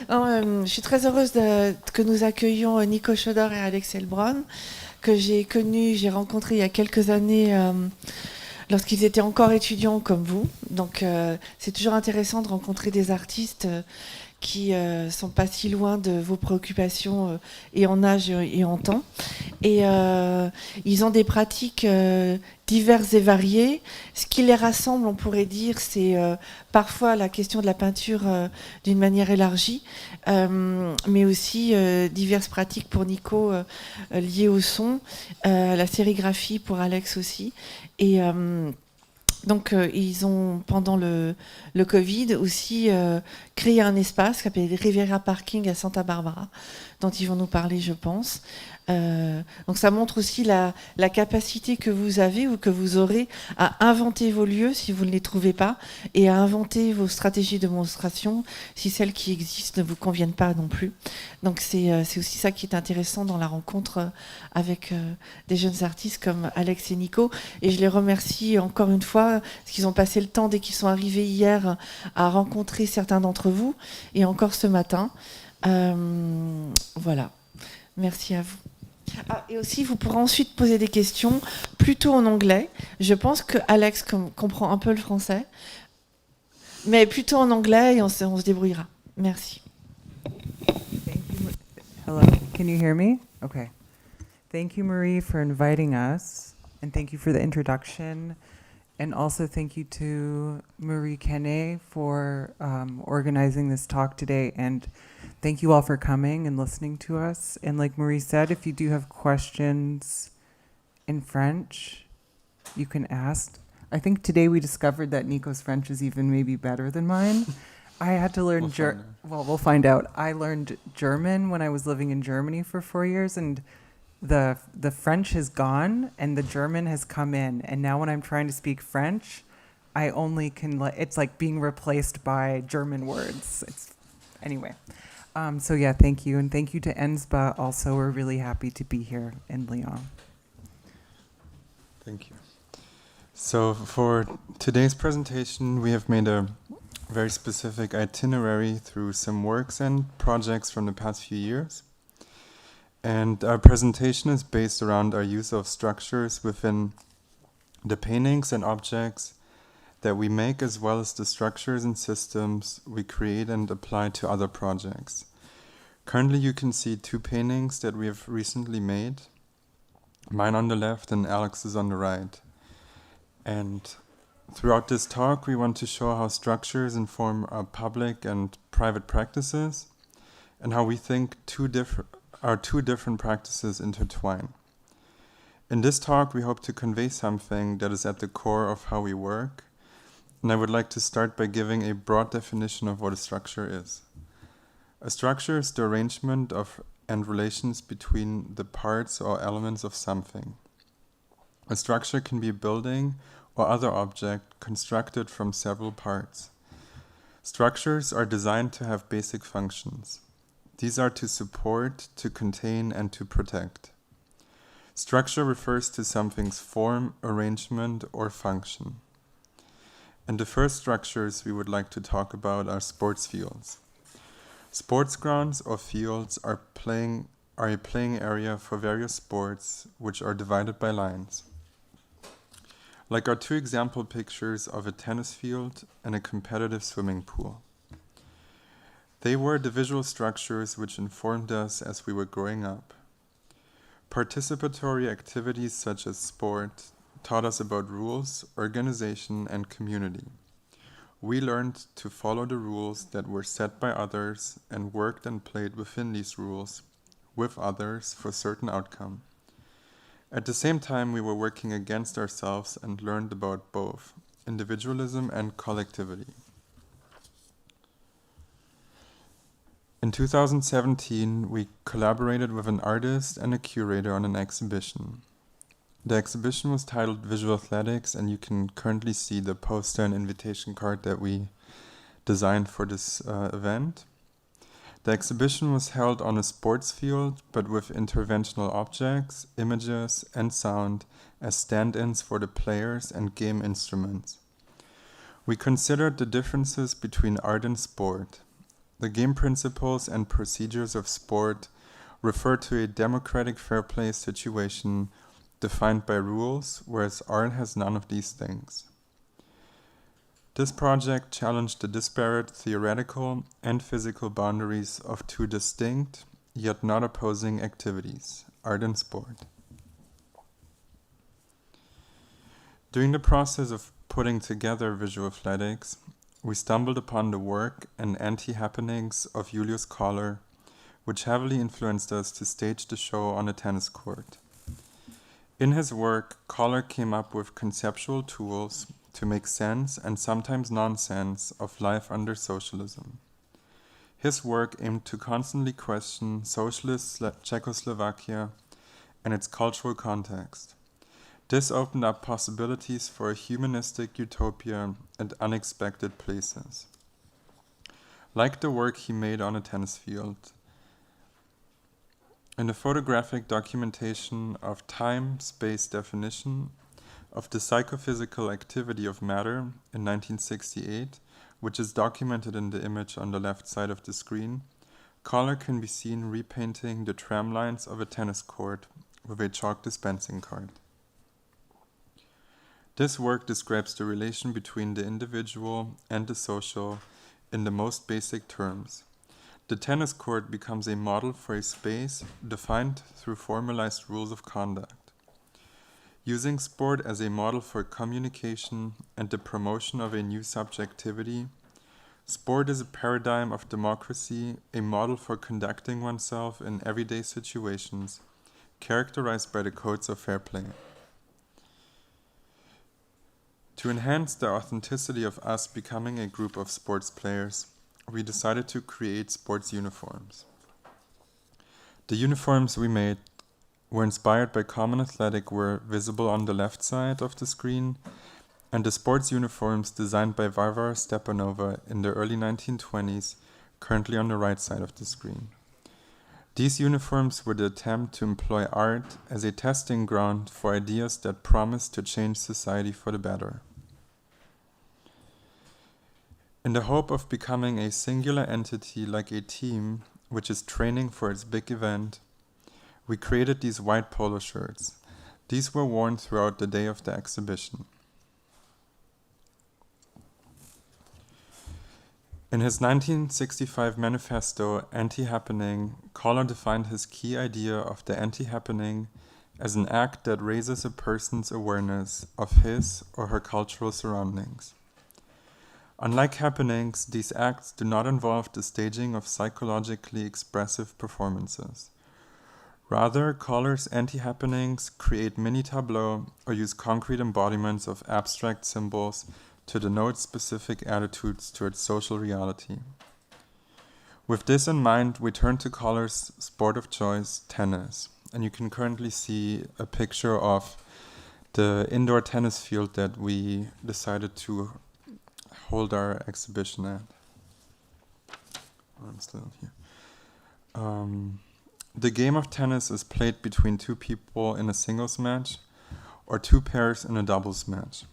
Non, je suis très heureuse que nous accueillions Niko Chodor et Alex Heilbron, que j'ai rencontrés il y a quelques années lorsqu'ils étaient encore étudiants comme vous. Donc c'est toujours intéressant de rencontrer des artistes qui sont pas si loin de vos préoccupations et en âge et en temps. Et ils ont des pratiques diverses et variées. Ce qui les rassemble, on pourrait dire, c'est parfois la question de la peinture d'une manière élargie, mais aussi diverses pratiques pour Nico liées au son, la sérigraphie pour Alex aussi. Et donc, ils ont, pendant le Covid, aussi créé un espace qui s'appelle Riviera Parking à Santa Barbara, dont ils vont nous parler, je pense. Donc, ça montre aussi la capacité que vous avez ou que vous aurez à inventer vos lieux si vous ne les trouvez pas et à inventer vos stratégies de démonstration si celles qui existent ne vous conviennent pas non plus. Donc, c'est aussi ça qui est intéressant dans la rencontre avec des jeunes artistes comme Alex et Nico. Et je les remercie encore une fois parce qu'ils ont passé le temps dès qu'ils sont arrivés hier à rencontrer certains d'entre vous et encore ce matin. Voilà. Merci à vous. Ah, et aussi, vous pourrez ensuite poser des questions plutôt en anglais. Je pense que Alex comprend un peu le français, mais plutôt en anglais et on se débrouillera. Merci. Thank you. Hello, can you hear me? Okay. Thank you, Marie, for inviting us, and thank you for the introduction. And also thank you to Marie Kenne for organizing this talk today. And thank you all for coming and listening to us. And like Marie said, if you do have questions in French, you can ask. I think today we discovered that Nico's French is even maybe better than mine. I had to learn we'll find out. I learned German when I was living in Germany for 4 years, and the French has gone and the German has come in, and now when I'm trying to speak French, I only can it's like being replaced by German words. Anyway. So yeah, thank you, and thank you to ENSPA also. We're really happy to be here in Lyon. Thank you. So for today's presentation, we have made a very specific itinerary through some works and projects from the past few years. And our presentation is based around our use of structures within the paintings and objects that we make, as well as the structures and systems we create and apply to other projects. Currently, you can see 2 paintings that we have recently made, mine on the left and Alex's on the right. And throughout this talk, we want to show how structures inform our public and private practices, and how we think our two different practices intertwine. In this talk, we hope to convey something that is at the core of how we work, and I would like to start by giving a broad definition of what a structure is. A structure is the arrangement of and relations between the parts or elements of something. A structure can be a building or other object constructed from several parts. Structures are designed to have basic functions. These are to support, to contain, and to protect. Structure refers to something's form, arrangement, or function. And the first structures we would like to talk about are sports fields. Sports grounds or fields are a playing area for various sports, which are divided by lines. Like our 2 example pictures of a tennis field and a competitive swimming pool. They were the visual structures which informed us as we were growing up. Participatory activities such as sport taught us about rules, organization, and community. We learned to follow the rules that were set by others and worked and played within these rules with others for certain outcome. At the same time, we were working against ourselves and learned about both individualism and collectivity. In 2017, we collaborated with an artist and a curator on an exhibition. The exhibition was titled Visual Athletics, and you can currently see the poster and invitation card that we designed for this event. The exhibition was held on a sports field, but with interventional objects, images, and sound as stand-ins for the players and game instruments. We considered the differences between art and sport. The game principles and procedures of sport refer to a democratic fair play situation defined by rules, whereas art has none of these things. This project challenged the disparate theoretical and physical boundaries of two distinct, yet not opposing activities, art and sport. During the process of putting together visual athletics, we stumbled upon the work and anti-happenings of Julius Kohler, which heavily influenced us to stage the show on a tennis court. In his work, Kohler came up with conceptual tools to make sense and sometimes nonsense of life under socialism. His work aimed to constantly question socialist Czechoslovakia and its cultural context. This opened up possibilities for a humanistic utopia at unexpected places. Like the work he made on a tennis field, in the photographic documentation of time-space definition of the psychophysical activity of matter in 1968, which is documented in the image on the left side of the screen, Kohler can be seen repainting the tram lines of a tennis court with a chalk dispensing card. This work describes the relation between the individual and the social in the most basic terms. The tennis court becomes a model for a space defined through formalized rules of conduct. Using sport as a model for communication and the promotion of a new subjectivity, sport is a paradigm of democracy, a model for conducting oneself in everyday situations, characterized by the codes of fair play. To enhance the authenticity of us becoming a group of sports players, we decided to create sports uniforms. The uniforms we made were inspired by common athletic were visible on the left side of the screen, and the sports uniforms designed by Varvara Stepanova in the early 1920s, currently on the right side of the screen. These uniforms were the attempt to employ art as a testing ground for ideas that promised to change society for the better. In the hope of becoming a singular entity like a team, which is training for its big event, we created these white polo shirts. These were worn throughout the day of the exhibition. In his 1965 manifesto, Anti-Happening, Kohler defined his key idea of the anti-happening as an act that raises a person's awareness of his or her cultural surroundings. Unlike happenings, these acts do not involve the staging of psychologically expressive performances. Rather, Kohler's anti-happenings create mini-tableaux or use concrete embodiments of abstract symbols to denote specific attitudes towards social reality. With this in mind, we turn to Kohler's sport of choice, tennis. And you can currently see a picture of the indoor tennis field that we decided to hold our exhibition at. I'm still here. The game of tennis is played between two people in a singles match or two pairs in a doubles match.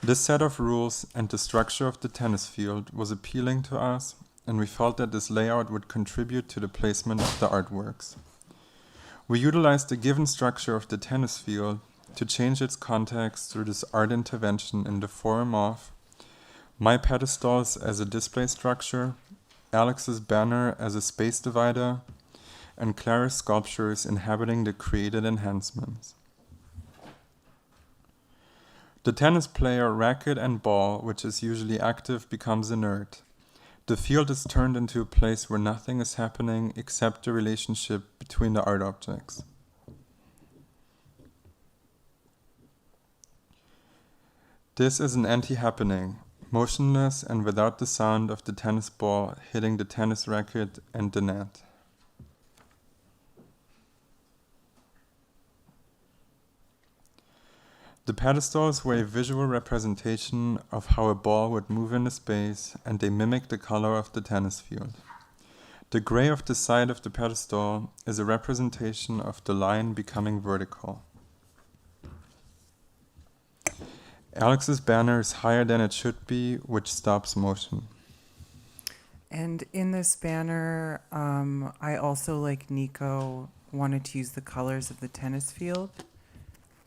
This set of rules and the structure of the tennis field was appealing to us, and we felt that this layout would contribute to the placement of the artworks. We utilized the given structure of the tennis field to change its context through this art intervention in the form of my pedestals as a display structure, Alex's banner as a space divider, and Clara's sculptures inhabiting the created enhancements. The tennis player, racket and ball, which is usually active, becomes inert. The field is turned into a place where nothing is happening except the relationship between the art objects. This is an anti-happening, motionless and without the sound of the tennis ball hitting the tennis racket and the net. The pedestals were a visual representation of how a ball would move in the space, and they mimic the color of the tennis field. The gray of the side of the pedestal is a representation of the line becoming vertical. Alex's banner is higher than it should be, which stops motion. And in this banner, I also, like Niko, wanted to use the colors of the tennis field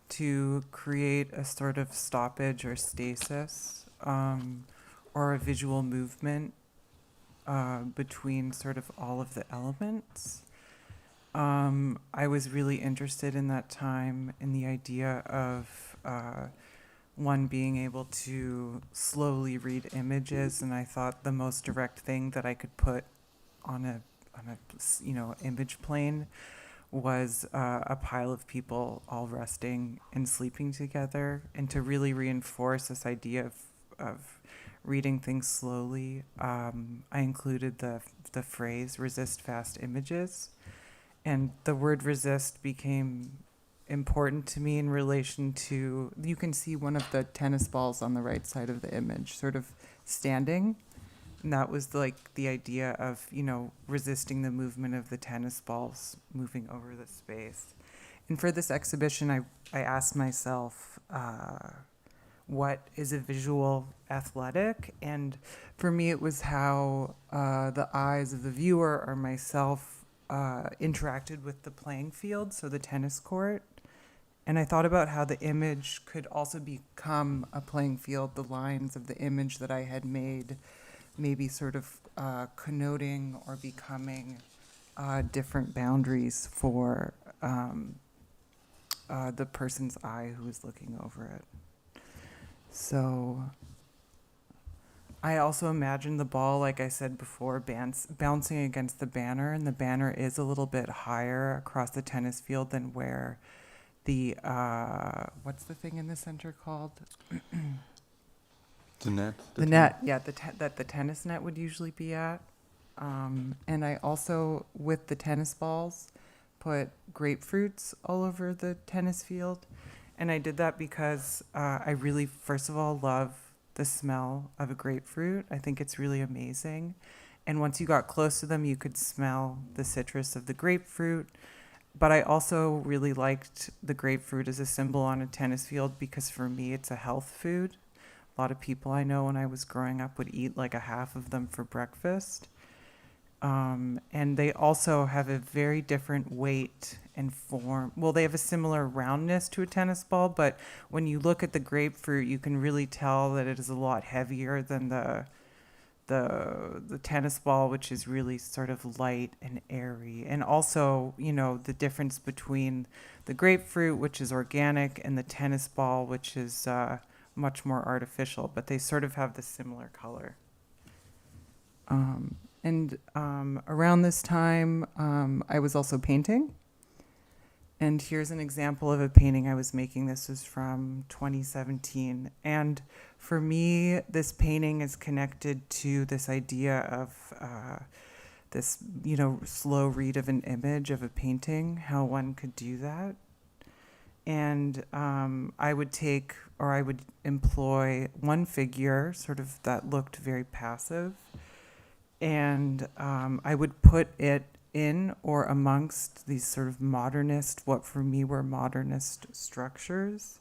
to create a sort of stoppage or stasis, or a visual movement between sort of all of the elements. I was really interested in that time in the idea of one being able to slowly read images, and I thought the most direct thing that I could put on a image plane was a pile of people all resting and sleeping together, and to really reinforce this idea of reading things slowly, I included the phrase "resist fast images," and the word "resist" became important to me in relation to, you can see one of the tennis balls on the right side of the image sort of standing, and that was like the idea of, resisting the movement of the tennis balls moving over the space. And for this exhibition, I asked myself, what is a visual athletic? And for me, it was how the eyes of the viewer or myself interacted with the playing field, so the tennis court. And I thought about how the image could also become a playing field, the lines of the image that I had made, maybe sort of connoting or becoming different boundaries for the person's eye who is looking over it. So I also imagined the ball, like I said before, bouncing against the banner, and the banner is a little bit higher across the tennis field than where the, what's the thing in the center called? The net. The net, yeah, that the tennis net would usually be at. And I also, with the tennis balls, put grapefruits all over the tennis field. And I did that because I really, first of all, love the smell of a grapefruit. I think it's really amazing. And once you got close to them, you could smell the citrus of the grapefruit. But I also really liked the grapefruit as a symbol on a tennis field because for me, it's a health food. A lot of people I know when I was growing up would eat like a half of them for breakfast. And they also have a very different weight and form. Well, they have a similar roundness to a tennis ball, but when you look at the grapefruit, you can really tell that it is a lot heavier than the tennis ball, which is really sort of light and airy. And also, the difference between the grapefruit, which is organic, and the tennis ball, which is much more artificial, but they sort of have the similar color. And around this time, I was also painting. And here's an example of a painting I was making. This was from 2017. And for me, this painting is connected to this idea of this, slow read of an image of a painting, how one could do that. And I would employ one figure, sort of that looked very passive, and I would put it in or amongst these sort of modernist, what for me were modernist structures.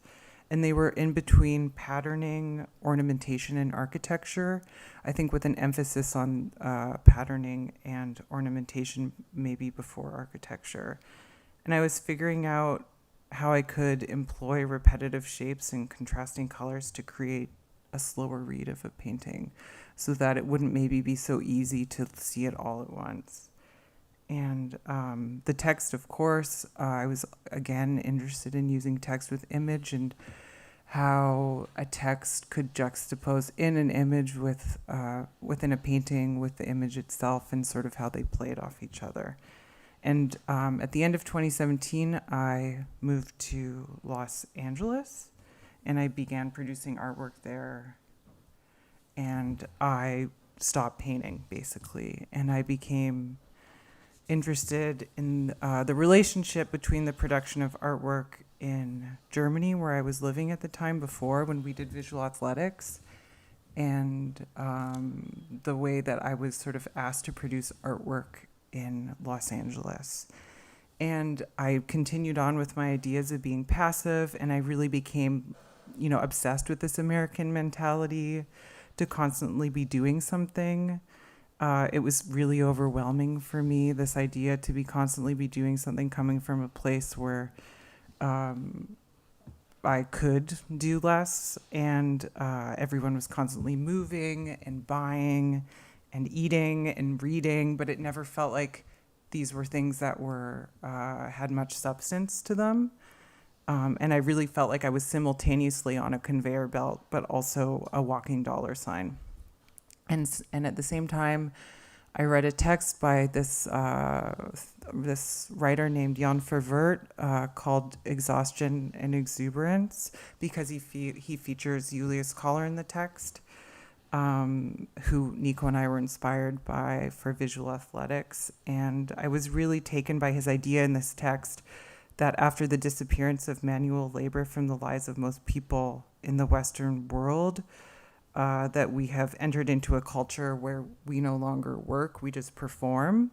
And they were in between patterning, ornamentation, and architecture, I think with an emphasis on patterning and ornamentation maybe before architecture. And I was figuring out how I could employ repetitive shapes and contrasting colors to create a slower read of a painting so that it wouldn't maybe be so easy to see it all at once. And the text, of course, I was, again, interested in using text with image and how a text could juxtapose in an image with within a painting with the image itself and sort of how they played off each other. And at the end of 2017, I moved to Los Angeles, and I began producing artwork there. And I stopped painting, basically, and I became interested in the relationship between the production of artwork in Germany, where I was living at the time before when we did visual athletics, and the way that I was sort of asked to produce artwork in Los Angeles. And I continued on with my ideas of being passive, and I really became, obsessed with this American mentality to constantly be doing something. it was really overwhelming for me, this idea to be constantly be doing something coming from a place where I could do less, and everyone was constantly moving and buying and eating and reading, but it never felt like these were things that were had much substance to them. And I really felt like I was simultaneously on a conveyor belt, but also a walking dollar sign. And at the same time, I read a text by this writer named Jan Verwert called "Exhaustion and Exuberance," because he features Julius Kohler in the text, who Niko and I were inspired by for visual athletics. And I was really taken by his idea in this text that after the disappearance of manual labor from the lives of most people in the Western world, that we have entered into a culture where we no longer work, we just perform.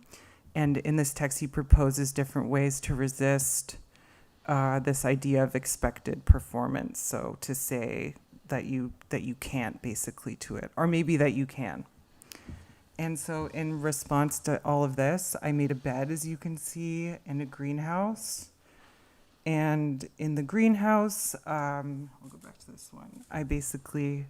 And in this text, he proposes different ways to resist this idea of expected performance. So to say that you can't basically to it, or maybe that you can. And so in response to all of this, I made a bed, as you can see, in a greenhouse. And in the greenhouse, I'll go back to this one. I basically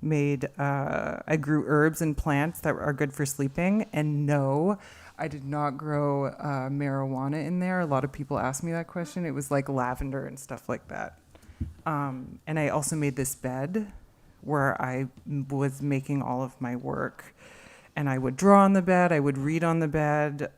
I grew herbs and plants that are good for sleeping. And no, I did not grow marijuana in there. A lot of people ask me that question. It was like lavender and stuff like that. And I also made this bed where I was making all of my work. And I would draw on the bed, I would read on the bed.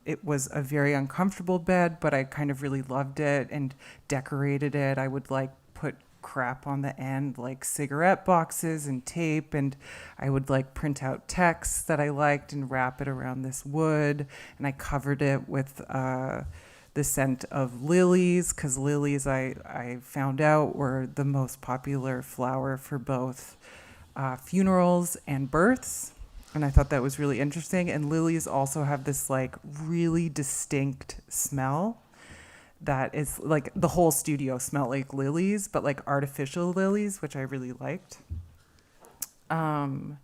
It was a very uncomfortable bed, but I kind of really loved it and decorated it. I would like put crap on the end, like cigarette boxes and tape, and I would like print out texts that I liked and wrap it around this wood. And I covered it with the scent of lilies, because lilies, I found out, were the most popular flower for both funerals and births. And I thought that was really interesting. And lilies also have this like really distinct smell that is like the whole studio smelled like lilies, but like artificial lilies, which I really liked. And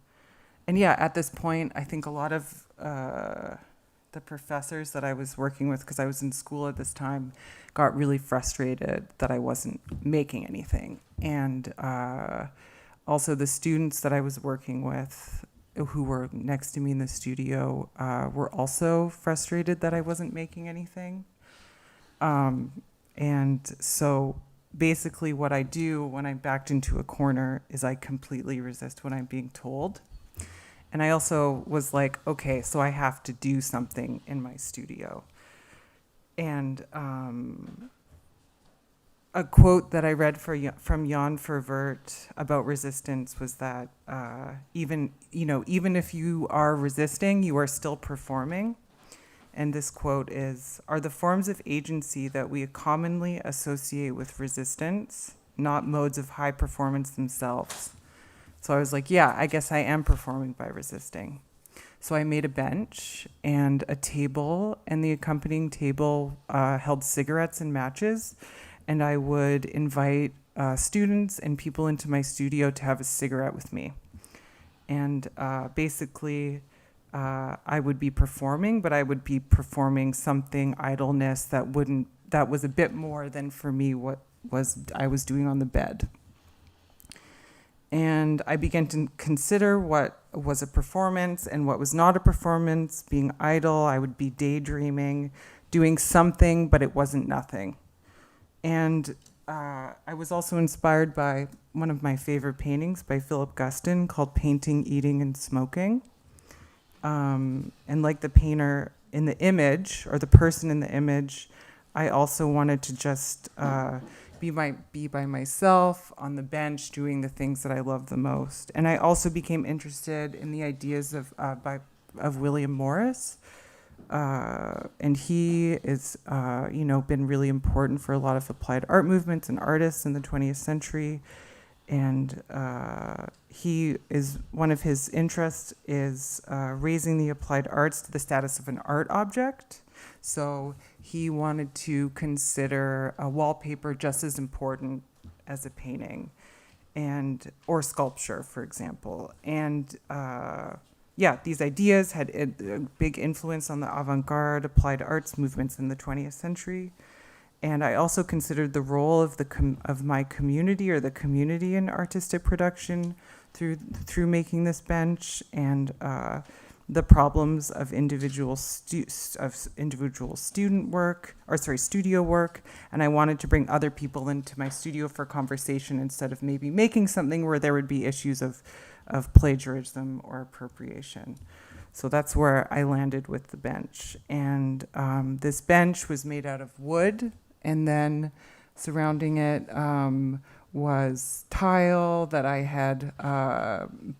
yeah, at this point, I think a lot of the professors that I was working with, because I was in school at this time, got really frustrated that I wasn't making anything. And also the students that I was working with, who were next to me in the studio, were also frustrated that I wasn't making anything. And so basically what I do when I'm backed into a corner is I completely resist what I'm being told. And I also was like, okay, so I have to do something in my studio. And a quote that I read from Jan Verwert about resistance was that even if you are resisting, you are still performing. And this quote is, "Are the forms of agency that we commonly associate with resistance not modes of high performance themselves?" So I was like, yeah, I guess I am performing by resisting. So I made a bench and a table, and the accompanying table held cigarettes and matches. And I would invite students and people into my studio to have a cigarette with me. And basically, I would be performing, but I would be performing something idleness that was a bit more than for me what I was doing on the bed. And I began to consider what was a performance and what was not a performance. Being idle, I would be daydreaming, doing something, but it wasn't nothing. And I was also inspired by one of my favorite paintings by Philip Guston called "Painting, Eating, and Smoking." And like the painter in the image, or the person in the image, I also wanted to just be by myself on the bench doing the things that I love the most. And I also became interested in the ideas of William Morris. And he is, been really important for a lot of applied art movements and artists in the 20th century. And one of his interests is raising the applied arts to the status of an art object. So he wanted to consider a wallpaper just as important as a painting, or sculpture, for example. And these ideas had a big influence on the avant-garde applied arts movements in the 20th century. And I also considered the role of of my community, or the community, in artistic production through making this bench, and the problems of individual student work, studio work. And I wanted to bring other people into my studio for conversation, instead of maybe making something where there would be issues of plagiarism or appropriation. So that's where I landed with the bench. And this bench was made out of wood, and then surrounding it was tile that I had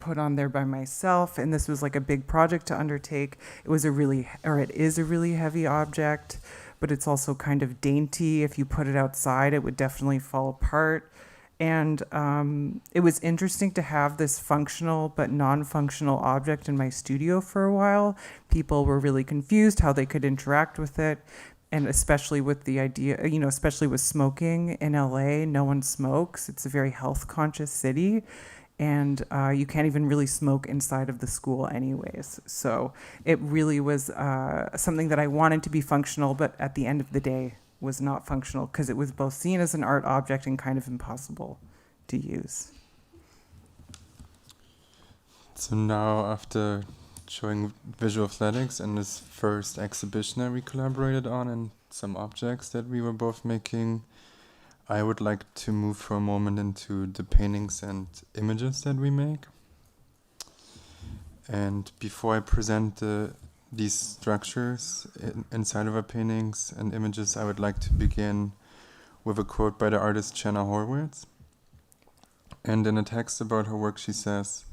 put on there by myself. And this was like a big project to undertake. It is a really heavy object, but it's also kind of dainty. If you put it outside, it would definitely fall apart. And it was interesting to have this functional but non-functional object in my studio for a while. People were really confused how they could interact with it. And especially with the idea, especially with smoking in LA, no one smokes. It's a very health conscious city. And you can't even really smoke inside of the school anyways. So it really was something that I wanted to be functional, but at the end of the day was not functional, because it was both seen as an art object and kind of impossible to use. So now, after showing visual athletics and this first exhibition that we collaborated on, and some objects that we were both making, I would like to move for a moment into the paintings and images that we make. And before I present these structures inside of our paintings and images, I would like to begin with a quote by the artist Jenna Horwitz. And in a text about her work, she says,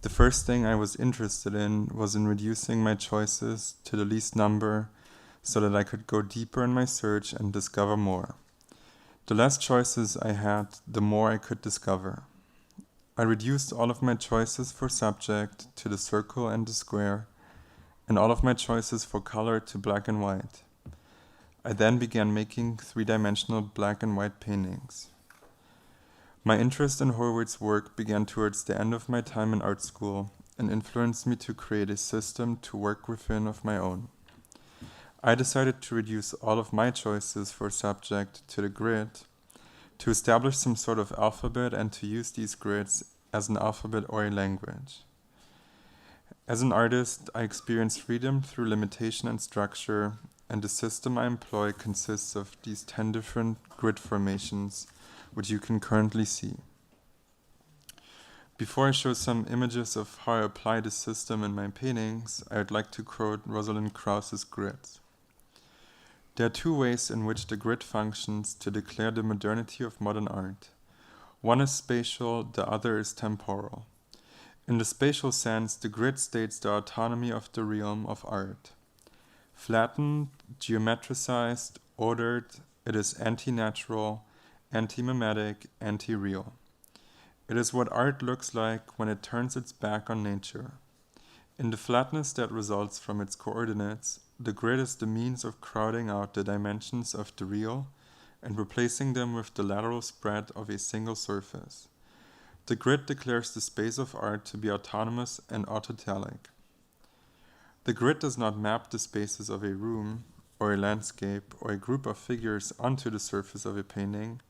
"The first thing I was interested in was in reducing my choices to the least number so that I could go deeper in my search and discover more. The less choices I had, the more I could discover. I reduced all of my choices for subject to the circle and the square, and all of my choices for color to black and white. I then began making three-dimensional black and white paintings. My interest in Horwitz's work began towards the end of my time in art school and influenced me to create a system to work within of my own. I decided to reduce all of my choices for subject to the grid, to establish some sort of alphabet, and to use these grids as an alphabet or a language. As an artist, I experience freedom through limitation and structure, and the system I employ consists of these 10 different grid formations, which you can currently see. Before I show some images of how I apply this system in my paintings, I would like to quote Rosalind Krauss's grids. There are two ways in which the grid functions to declare the modernity of modern art. One is spatial, the other is temporal. In the spatial sense, the grid states the autonomy of the realm of art. Flattened, geometricized, ordered, it is anti-natural, anti-mimetic, anti-real. It is what art looks like when it turns its back on nature. In the flatness that results from its coordinates, the grid is the means of crowding out the dimensions of the real and replacing them with the lateral spread of a single surface. The grid declares the space of art to be autonomous and autotelic. The grid does not map the spaces of a room, or a landscape, or a group of figures onto the surface of a painting.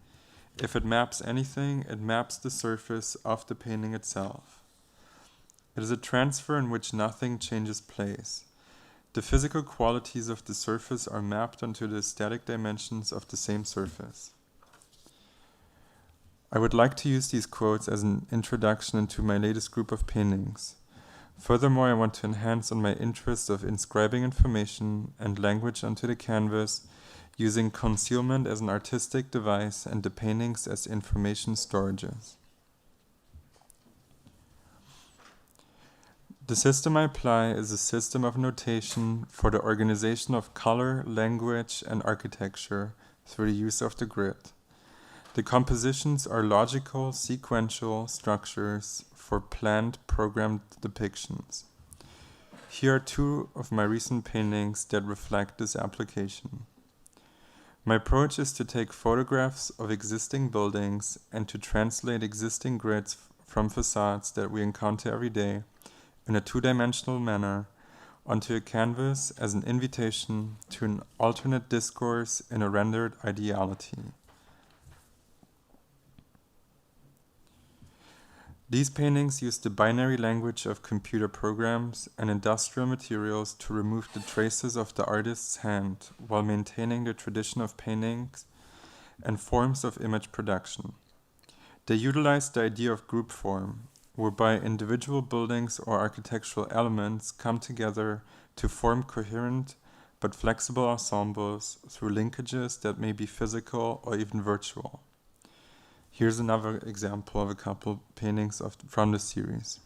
If it maps anything, it maps the surface of the painting itself. It is a transfer in which nothing changes place. The physical qualities of the surface are mapped onto the static dimensions of the same surface." I would like to use these quotes as an introduction into my latest group of paintings. Furthermore, I want to enhance on my interest of inscribing information and language onto the canvas, using concealment as an artistic device and the paintings as information storages. The system I apply is a system of notation for the organization of color, language, and architecture through the use of the grid. The compositions are logical, sequential structures for planned, programmed depictions. Here are two of my recent paintings that reflect this application. My approach is to take photographs of existing buildings and to translate existing grids from facades that we encounter every day in a two-dimensional manner onto a canvas as an invitation to an alternate discourse in a rendered ideality. These paintings use the binary language of computer programs and industrial materials to remove the traces of the artist's hand while maintaining the tradition of paintings and forms of image production. They utilize the idea of group form, whereby individual buildings or architectural elements come together to form coherent but flexible ensembles through linkages that may be physical or even virtual. Here's another example of a couple paintings from the series.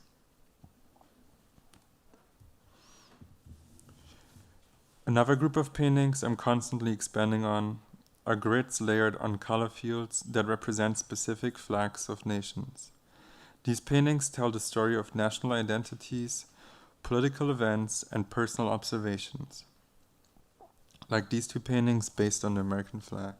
Another group of paintings I'm constantly expanding on are grids layered on color fields that represent specific flags of nations. These paintings tell the story of national identities, political events, and personal observations, like these two paintings based on the American flag.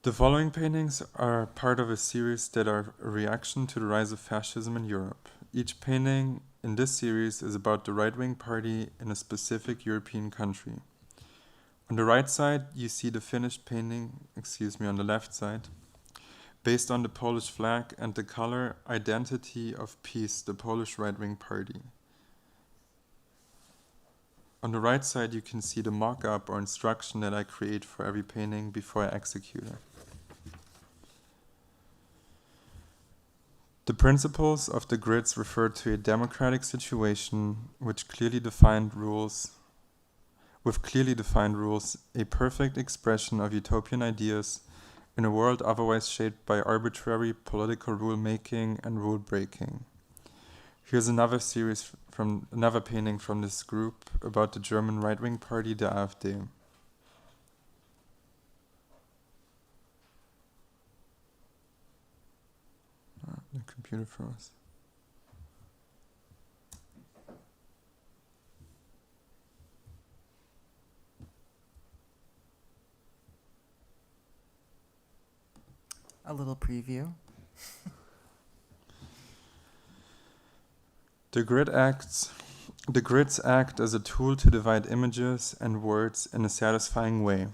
The following paintings are part of a series that are a reaction to the rise of fascism in Europe. Each painting in this series is about the right-wing party in a specific European country. On the right side, you see the finished painting, on the left side, based on the Polish flag and the color identity of PiS, the Polish right-wing party. On the right side, you can see the mock-up or instruction that I create for every painting before I execute it. The principles of the grids refer to a democratic situation with clearly defined rules, a perfect expression of utopian ideas in a world otherwise shaped by arbitrary political rule-making and rule-breaking. Here's another painting from this group about the German right-wing party, the AfD. The computer froze. A little preview. The grids act as a tool to divide images and words in a satisfying way.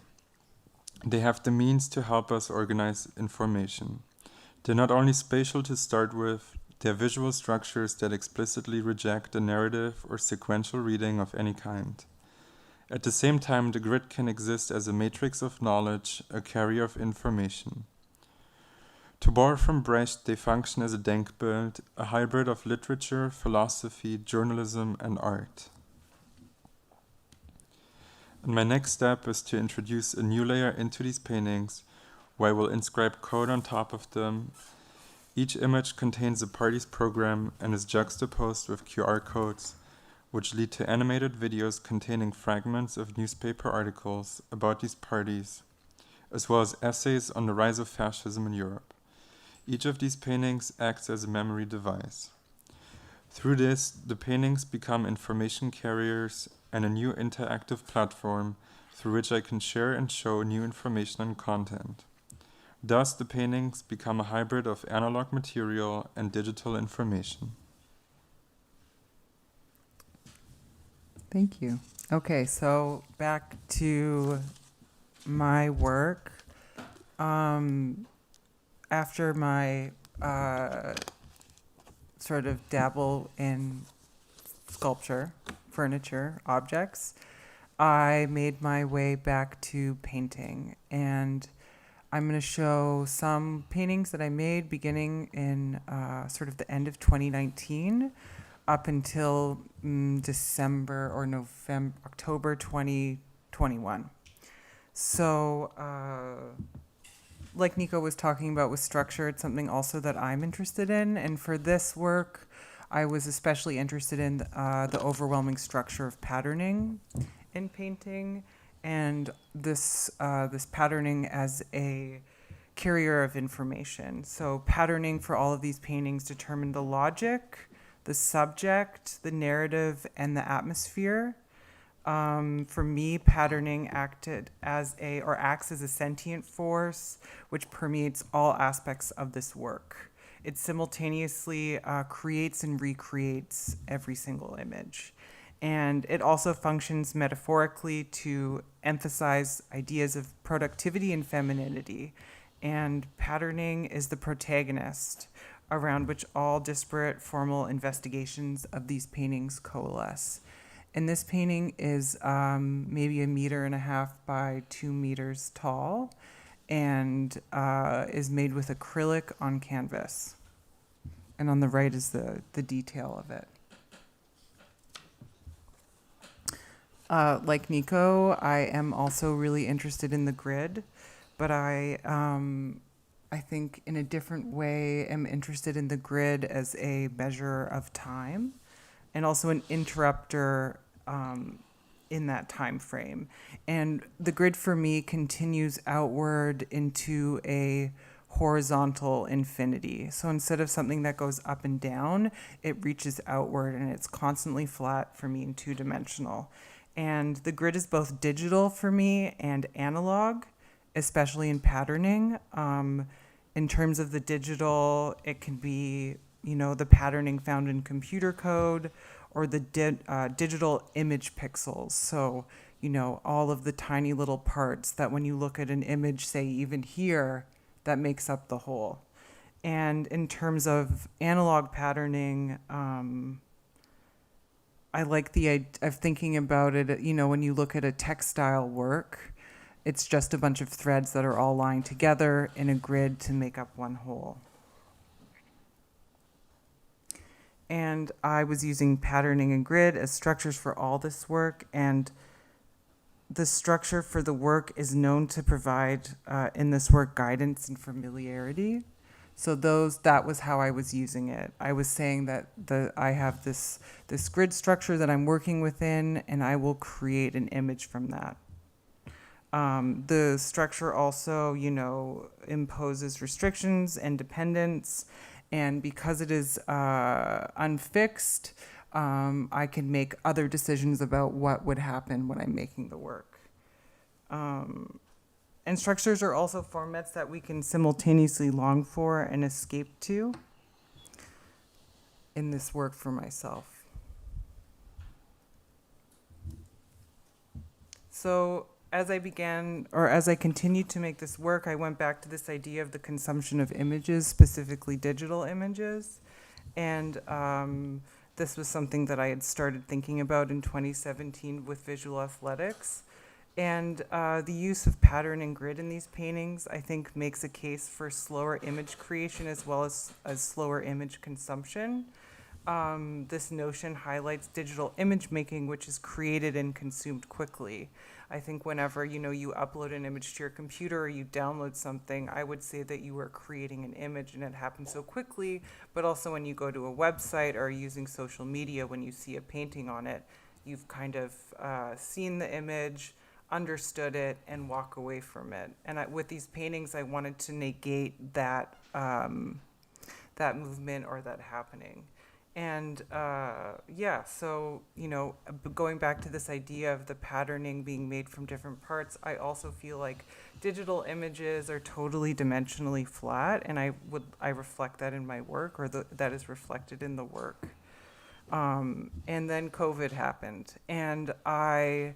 They have the means to help us organize information. They're not only spatial to start with, they're visual structures that explicitly reject a narrative or sequential reading of any kind. At the same time, the grid can exist as a matrix of knowledge, a carrier of information. To borrow from Brecht, they function as a Denkbild, a hybrid of literature, philosophy, journalism, and art. And my next step is to introduce a new layer into these paintings, where I will inscribe code on top of them. Each image contains a party's program and is juxtaposed with QR codes, which lead to animated videos containing fragments of newspaper articles about these parties, as well as essays on the rise of fascism in Europe. Each of these paintings acts as a memory device. Through this, the paintings become information carriers and a new interactive platform through which I can share and show new information and content. Thus, the paintings become a hybrid of analog material and digital information. Thank you. Okay, so back to my work. After my sort of dabble in sculpture, furniture, objects, I made my way back to painting. And I'm going to show some paintings that I made beginning in sort of the end of 2019 up until December or October 2021. So, like Niko was talking about with structure, it's something also that I'm interested in. And for this work, I was especially interested in the overwhelming structure of patterning in painting, and this patterning as a carrier of information. So patterning for all of these paintings determined the logic, the subject, the narrative, and the atmosphere For me, patterning acts as a sentient force which permeates all aspects of this work. It simultaneously creates and recreates every single image. And it also functions metaphorically to emphasize ideas of productivity and femininity. And patterning is the protagonist around which all disparate formal investigations of these paintings coalesce. And this painting is maybe 1.5 meters by 2 meters tall and is made with acrylic on canvas. And on the right is the detail of it. Like Niko, I am also really interested in the grid, but I think in a different way am interested in the grid as a measure of time and also an interrupter in that time frame. And the grid for me continues outward into a horizontal infinity. So instead of something that goes up and down, it reaches outward and it's constantly flat for me and two-dimensional. And the grid is both digital for me and analog, especially in patterning. In terms of the digital, it can be, the patterning found in computer code or the digital image pixels. So, all of the tiny little parts that when you look at an image, say even here, that makes up the whole. And in terms of analog patterning, I like the idea of thinking about it, when you look at a textile work, it's just a bunch of threads that are all lying together in a grid to make up one whole. And I was using patterning and grid as structures for all this work, and the structure for the work is known to provide, in this work, guidance and familiarity. So that was how I was using it. I was saying that I have this grid structure that I'm working within, and I will create an image from that. The structure also, imposes restrictions and dependence, and because it is unfixed, I can make other decisions about what would happen when I'm making the work. And structures are also formats that we can simultaneously long for and escape to in this work for myself. So as I continued to make this work, I went back to this idea of the consumption of images, specifically digital images. And this was something that I had started thinking about in 2017 with visual athletics. And the use of pattern and grid in these paintings, I think, makes a case for slower image creation as well as slower image consumption. This notion highlights digital image making, which is created and consumed quickly. I think whenever you upload an image to your computer or you download something, I would say that you are creating an image and it happens so quickly. But also when you go to a website or using social media, when you see a painting on it, you've kind of seen the image, understood it, and walk away from it. And with these paintings, I wanted to negate that that movement or that happening. And so, going back to this idea of the patterning being made from different parts, I also feel like digital images are totally dimensionally flat, and I reflect that in my work, or that is reflected in the work. And then COVID happened, and I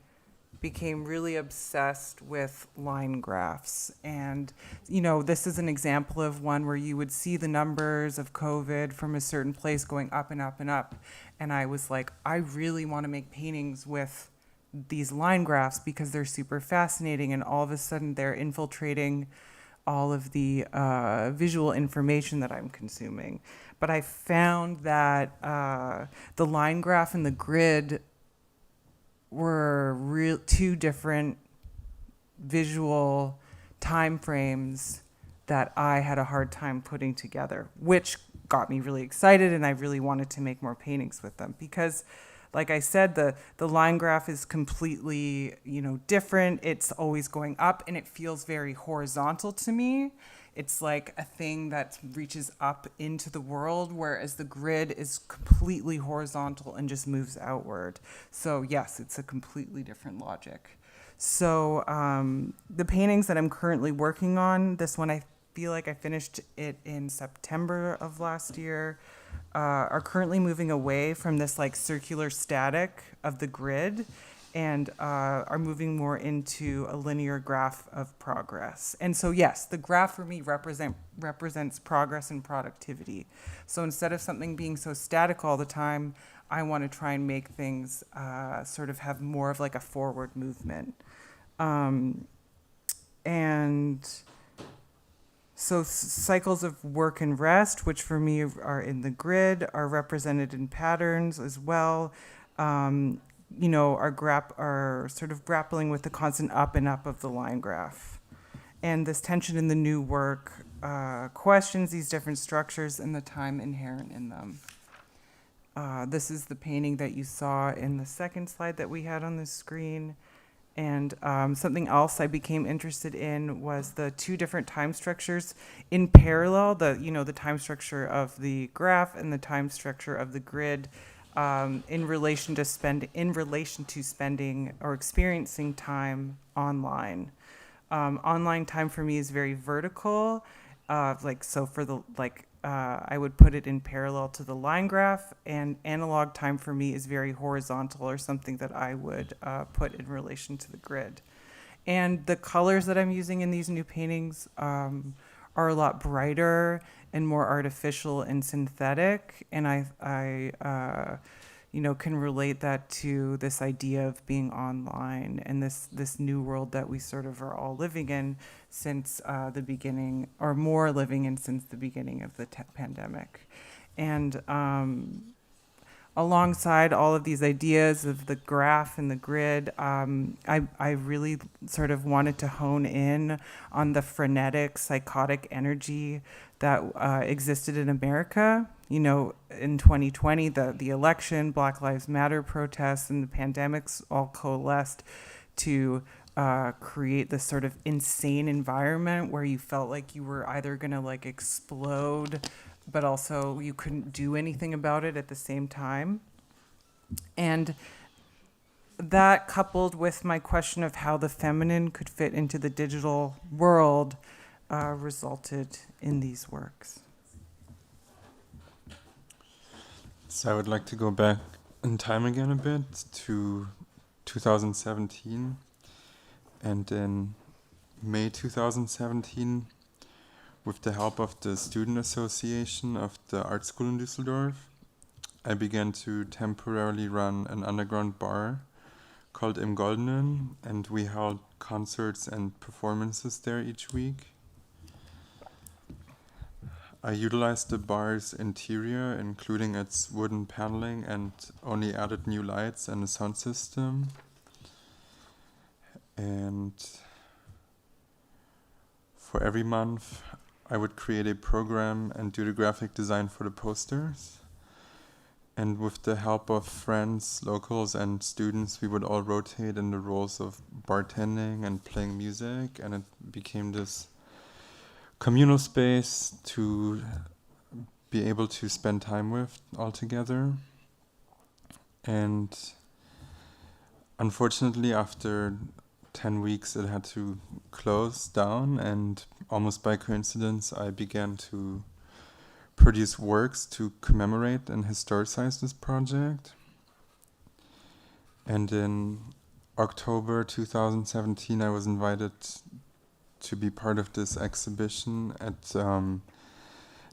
became really obsessed with line graphs. And, this is an example of one where you would see the numbers of COVID from a certain place going up and up and up. And I was like, I really want to make paintings with these line graphs because they're super fascinating. And all of a sudden they're infiltrating all of the visual information that I'm consuming. But I found that the line graph and the grid were two different visual time frames that I had a hard time putting together, which got me really excited, and I really wanted to make more paintings with them because, like I said, the line graph is completely different. It's always going up, and it feels very horizontal to me. It's like a thing that reaches up into the world, whereas the grid is completely horizontal and just moves outward. So yes, it's a completely different logic. So the paintings that I'm currently working on, this one I feel like I finished it in September of last year, are currently moving away from this like circular static of the grid and are moving more into a linear graph of progress. And so yes, the graph for me represents progress and productivity. So instead of something being so static all the time, I want to try and make things sort of have more of like a forward movement. And so cycles of work and rest, which for me are in the grid, are represented in patterns as well. You know, are sort of grappling with the constant up and up of the line graph. And this tension in the new work questions these different structures and the time inherent in them. This is the painting that you saw in the second slide that we had on the screen. And something else I became interested in was the two different time structures in parallel, the time structure of the graph and the time structure of the grid. In relation to spending or experiencing time online. Online time for me is very vertical, I would put it in parallel to the line graph, and analog time for me is very horizontal, or something that I would put in relation to the grid. And the colors that I'm using in these new paintings are a lot brighter and more artificial and synthetic, and I can relate that to this idea of being online and this new world that we sort of are all living in since the beginning, or more living in since the beginning of the pandemic. And alongside all of these ideas of the graph and the grid, I really sort of wanted to hone in on the frenetic, psychotic energy that existed in America. You know, in 2020, the election, Black Lives Matter protests, and the pandemics all coalesced to create this sort of insane environment where you felt like you were either going to like explode, but also you couldn't do anything about it at the same time. And that, coupled with my question of how the feminine could fit into the digital world, resulted in these works. So I would like to go back in time again a bit to 2017. And in May 2017, with the help of the Student Association of the Art School in Düsseldorf, I began to temporarily run an underground bar called Im Goldenen, and we held concerts and performances there each week. I utilized the bar's interior, including its wooden paneling, and only added new lights and a sound system. And for every month, I would create a program and do the graphic design for the posters. And with the help of friends, locals, and students, we would all rotate in the roles of bartending and playing music, and it became this communal space to be able to spend time with all together. And unfortunately, after 10 weeks, it had to close down, and almost by coincidence, I began to produce works to commemorate and historicize this project. And in October 2017, I was invited to be part of this exhibition at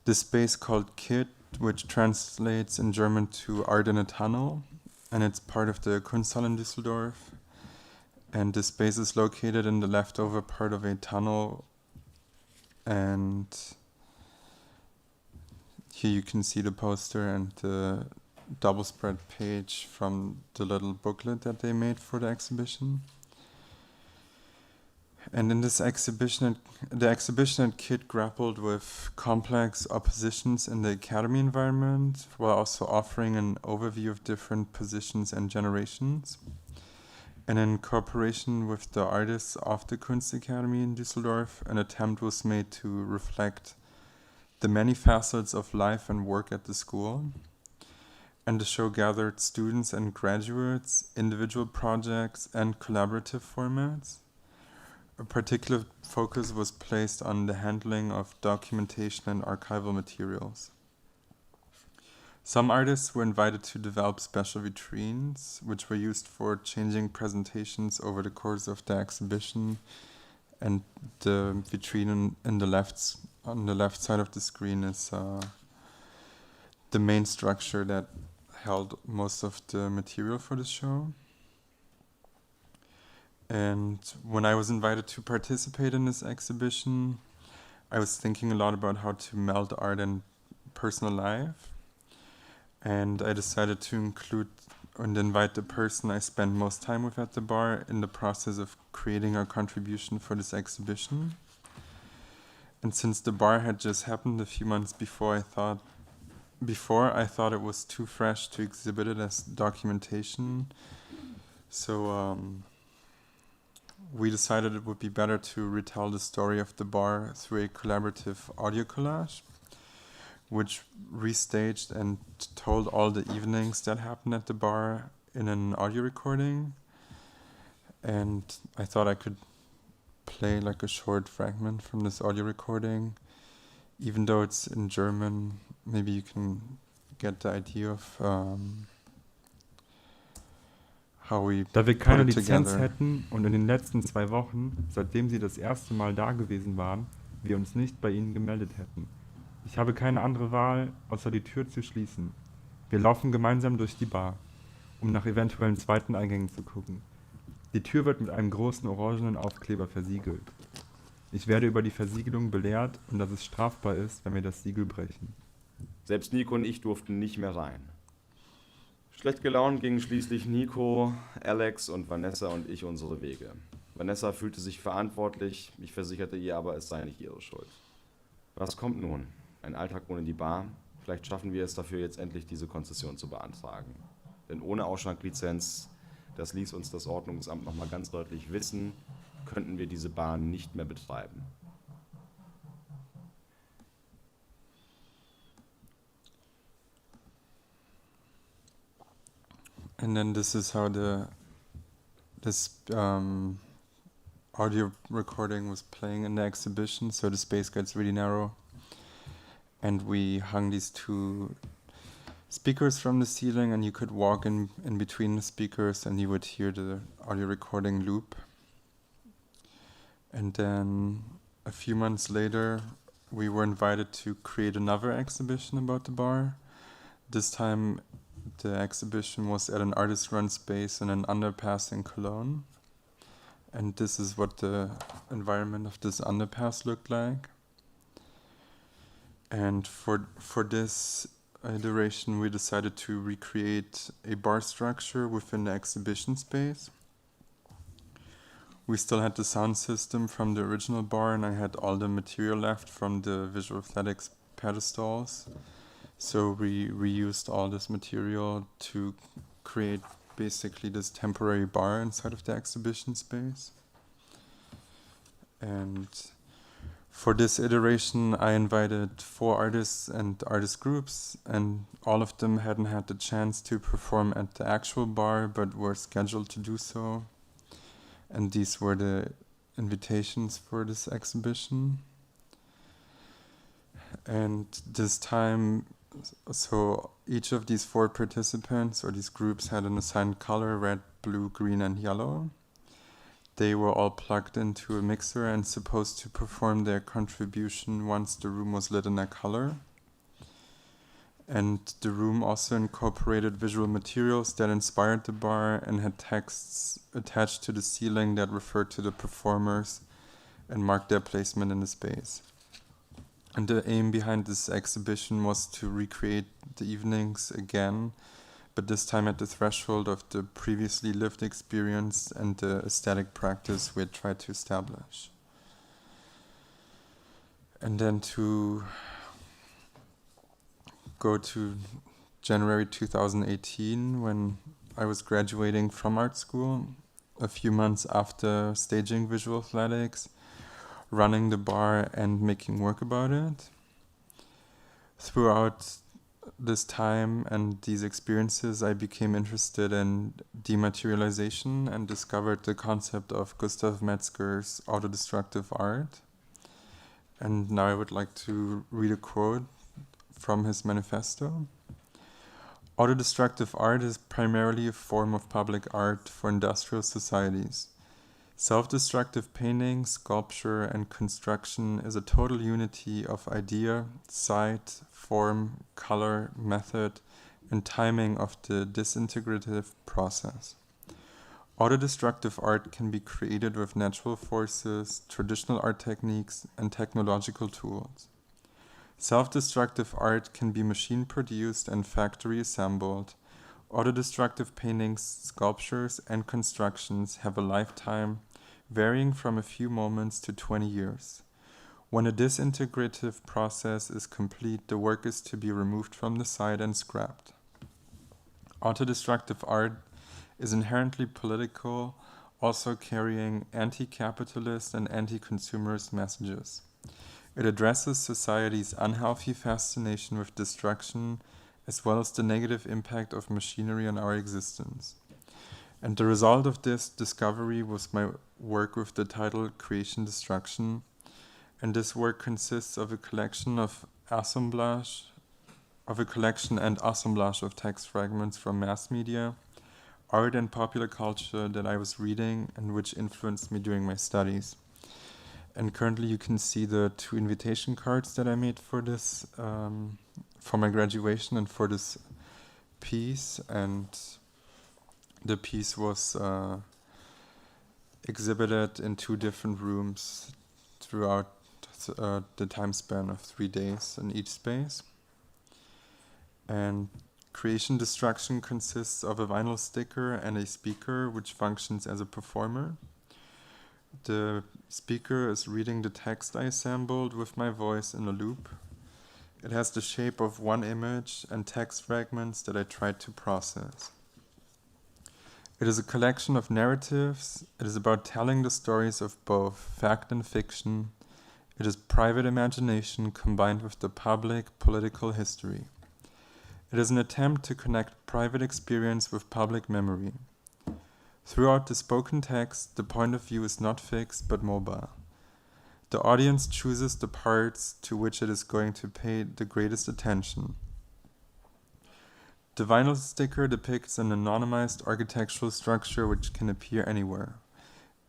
this space called KIT, which translates in German to Art in a Tunnel, and it's part of the Kunsthalle in Düsseldorf. And this space is located in the leftover part of a tunnel, and here you can see the poster and the double spread page from the little booklet that they made for the exhibition. And in this exhibition, the exhibition at KIT grappled with complex oppositions in the academy environment, while also offering an overview of different positions and generations. And in cooperation with the artists of the Kunstakademie in Düsseldorf, an attempt was made to reflect the many facets of life and work at the school. And the show gathered students and graduates, individual projects, and collaborative formats. A particular focus was placed on the handling of documentation and archival materials. Some artists were invited to develop special vitrines, which were used for changing presentations over the course of the exhibition. And the vitrine on the left side of the screen is the main structure that held most of the material for the show. And when I was invited to participate in this exhibition, I was thinking a lot about how to meld art and personal life. And I decided to include and invite the person I spent most time with at the bar in the process of creating our contribution for this exhibition. And since the bar had just happened a few months before, I thought it was too fresh to exhibit it as documentation. So we decided it would be better to retell the story of the bar through a collaborative audio collage, which restaged and told all the evenings that happened at the bar in an audio recording. And I thought I could play like a short fragment from this audio recording. Even though it's in German, maybe you can get the idea of how we Da wir put keine it Lizenz together. hätten und in den letzten 2 Wochen, seitdem Sie das erste Mal da gewesen waren, wir uns nicht bei Ihnen gemeldet hätten. Ich habe keine andere Wahl, außer die Tür zu schließen. Wir laufen gemeinsam durch die Bar, um nach eventuellen zweiten Eingängen zu gucken. Die Tür wird mit einem großen orangenen Aufkleber versiegelt. Ich werde über die Versiegelung belehrt und dass es strafbar ist, wenn wir das Siegel brechen. Selbst Nico und ich durften nicht mehr rein. Schlecht gelaunt gingen schließlich Nico, Alex und Vanessa und ich unsere Wege. Vanessa fühlte sich verantwortlich, ich versicherte ihr aber, es sei nicht ihre Schuld. Was kommt nun? Ein Alltag ohne die Bar? Vielleicht schaffen wir es dafür jetzt endlich, diese Konzession zu beantragen. Denn ohne Ausschank-Lizenz, das ließ uns das Ordnungsamt nochmal ganz deutlich wissen, könnten wir diese Bar nicht mehr betreiben. And then this is how this audio recording was playing in the exhibition. So the space gets really narrow, and we hung these 2 speakers from the ceiling, and you could walk in between the speakers, and you would hear the audio recording loop. And then a few months later, we were invited to create another exhibition about the bar. This time, the exhibition was at an artist-run space in an underpass in Cologne. And this is what the environment of this underpass looked like. And for this iteration, we decided to recreate a bar structure within the exhibition space. We still had the sound system from the original bar, and I had all the material left from the visual athletics pedestals. So we reused all this material to create basically this temporary bar inside of the exhibition space. And for this iteration, I invited 4 artists and artist groups, and all of them hadn't had the chance to perform at the actual bar, but were scheduled to do so. And these were the invitations for this exhibition. And this time, so each of these 4 participants or these groups had an assigned color: red, blue, green, and yellow. They were all plugged into a mixer and supposed to perform their contribution once the room was lit in that color. And the room also incorporated visual materials that inspired the bar and had texts attached to the ceiling that referred to the performers and marked their placement in the space. And the aim behind this exhibition was to recreate the evenings again, but this time at the threshold of the previously lived experience and the aesthetic practice we had tried to establish. And then to go to January 2018, when I was graduating from art school, a few months after staging visual athletics, running the bar and making work about it. Throughout this time and these experiences, I became interested in dematerialization and discovered the concept of Gustav Metzger's autodestructive art. And now I would like to read a quote from his manifesto. Autodestructive art is primarily a form of public art for industrial societies. Self-destructive painting, sculpture, and construction is a total unity of idea, site, form, color, method, and timing of the disintegrative process. Autodestructive art can be created with natural forces, traditional art techniques, and technological tools. Self-destructive art can be machine-produced and factory-assembled. Autodestructive paintings, sculptures, and constructions have a lifetime varying from a few moments to 20 years. When a disintegrative process is complete, the work is to be removed from the site and scrapped. Autodestructive art is inherently political, also carrying anti-capitalist and anti-consumerist messages. It addresses society's unhealthy fascination with destruction, as well as the negative impact of machinery on our existence. And the result of this discovery was my work with the title Creation Destruction. And this work consists of a collection and assemblage of text fragments from mass media, art and popular culture that I was reading and which influenced me during my studies. And currently you can see the 2 invitation cards that I made for this, for my graduation and for this piece. And the piece was exhibited in 2 different rooms throughout the time span of 3 days in each space. And Creation Destruction consists of a vinyl sticker and a speaker which functions as a performer. The speaker is reading the text I assembled with my voice in a loop. It has the shape of one image and text fragments that I tried to process. It is a collection of narratives. It is about telling the stories of both fact and fiction. It is private imagination combined with the public political history. It is an attempt to connect private experience with public memory. Throughout the spoken text, the point of view is not fixed but mobile. The audience chooses the parts to which it is going to pay the greatest attention. The vinyl sticker depicts an anonymized architectural structure which can appear anywhere.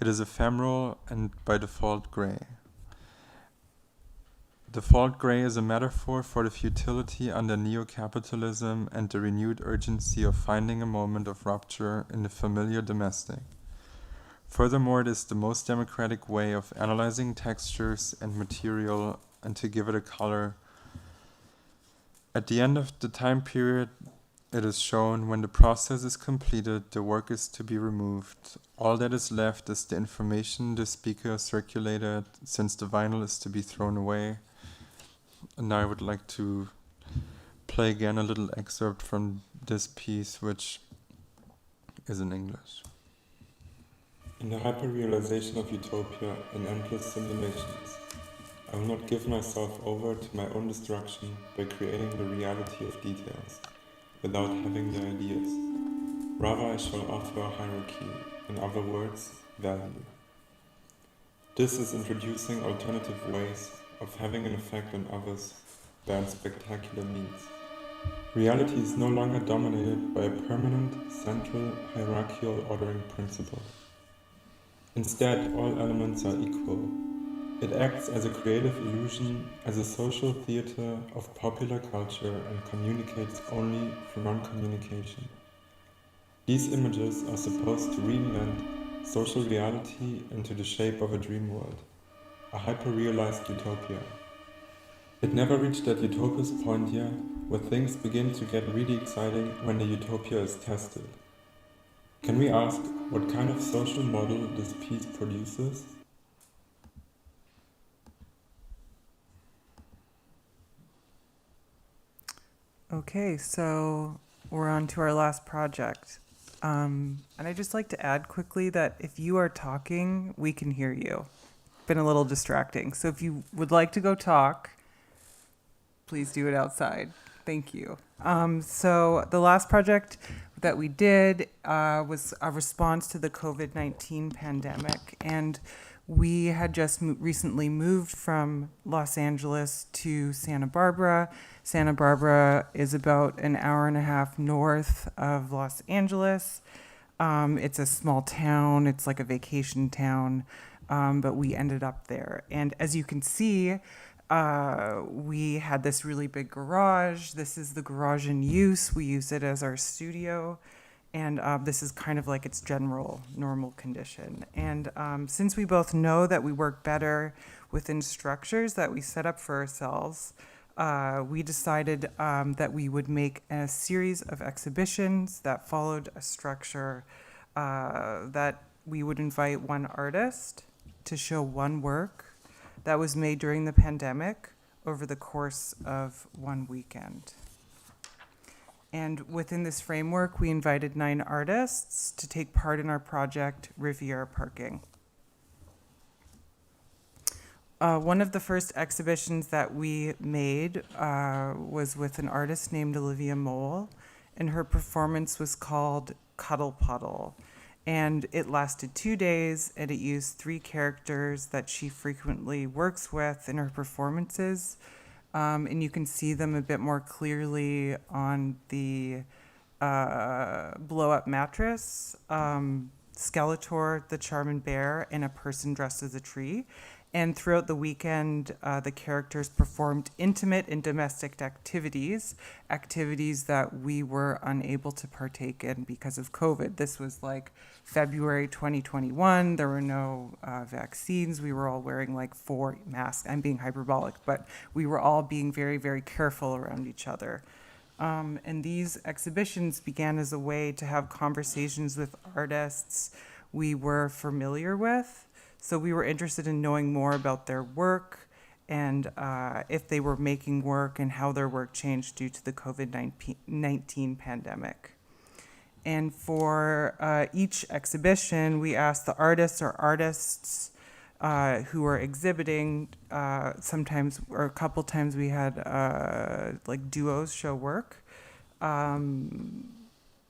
It is ephemeral and by default gray. Default gray is a metaphor for the futility under neo-capitalism and the renewed urgency of finding a moment of rupture in the familiar domestic. Furthermore, it is the most democratic way of analyzing textures and material and to give it a color. At the end of the time period, it is shown when the process is completed, the work is to be removed. All that is left is the information the speaker circulated, since the vinyl is to be thrown away. And now I would like to play again a little excerpt from this piece, which is in English. In the hyper-realization of utopia and endless simulations, I will not give myself over to my own destruction by creating the reality of details, without having the ideas. Rather, I shall offer a hierarchy, in other words, value. This is introducing alternative ways of having an effect on others by spectacular means. Reality is no longer dominated by a permanent, central, hierarchical ordering principle. Instead, all elements are equal. It acts as a creative illusion, as a social theater of popular culture, and communicates only through non-communication. These images are supposed to reinvent social reality into the shape of a dream world, a hyper-realized utopia. It never reached that utopia's point yet, where things begin to get really exciting when the utopia is tested. Can we ask what kind of social model this piece produces? Okay, so we're on to our last project. And I'd just like to add quickly that if you are talking, we can hear you. Been a little distracting. So if you would like to go talk, please do it outside. Thank you. So the last project that we did was a response to the COVID-19 pandemic. And we had just recently moved from Los Angeles to Santa Barbara. Santa Barbara is about an hour and a half north of Los Angeles. It's a small town. It's like a vacation town. But we ended up there. And as you can see, we had this really big garage. This is the garage in use. We use it as our studio. And this is kind of like its general normal condition. And since we both know that we work better within structures that we set up for ourselves, we decided that we would make a series of exhibitions that followed a structure, that we would invite one artist to show one work that was made during the pandemic over the course of one weekend. And within this framework, we invited 9 artists to take part in our project, Riviera Parking. One of the first exhibitions that we made was with an artist named Olivia Mole, and her performance was called Cuddle Puddle. And it lasted 2 days, and it used 3 characters that she frequently works with in her performances. And you can see them a bit more clearly on the blow-up mattress, Skeletor, the Charmin Bear, and a person dressed as a tree. And throughout the weekend, the characters performed intimate and domestic activities that we were unable to partake in because of COVID. This was like February 2021. There were no vaccines. We were all wearing like 4 masks. I'm being hyperbolic, but we were all being very, very careful around each other. And these exhibitions began as a way to have conversations with artists we were familiar with. So we were interested in knowing more about their work and if they were making work and how their work changed due to the COVID-19 pandemic. And for each exhibition, we asked the artists or artists who were exhibiting, sometimes or a couple times we had like duos show work,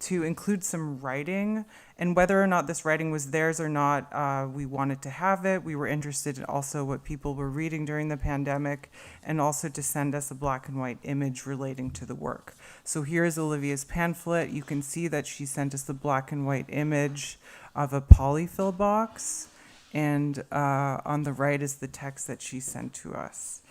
to include some writing, and whether or not this writing was theirs or not, we wanted to have it. We were interested in also what people were reading during the pandemic, and also to send us a black and white image relating to the work. So here's Olivia's pamphlet. You can see that she sent us the black and white image of a polyfill box, and on the right is the text that she sent to us.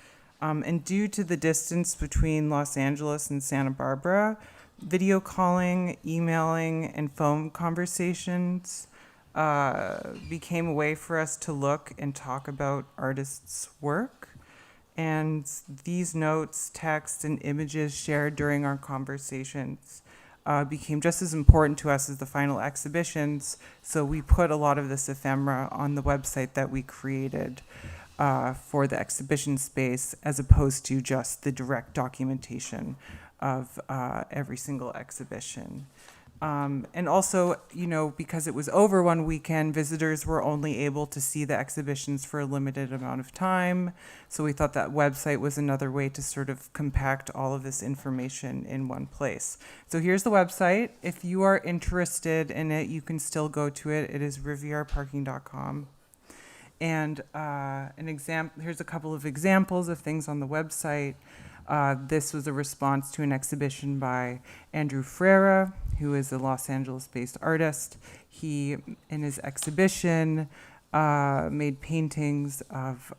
And due to the distance between Los Angeles and Santa Barbara, video calling, emailing, and phone conversations became a way for us to look and talk about artists' work. And these notes, texts, and images shared during our conversations became just as important to us as the final exhibitions. So we put a lot of this ephemera on the website that we created for the exhibition space, as opposed to just the direct documentation of every single exhibition. And also, you know, because it was over one weekend, visitors were only able to see the exhibitions for a limited amount of time. So we thought that website was another way to sort of compact all of this information in one place. So here's the website. If you are interested in it, you can still go to it. It is rivieraparking.com. And here's a couple of examples of things on the website. This was a response to an exhibition by Andrew Freire, who is a Los Angeles-based artist. He, in his exhibition, made paintings of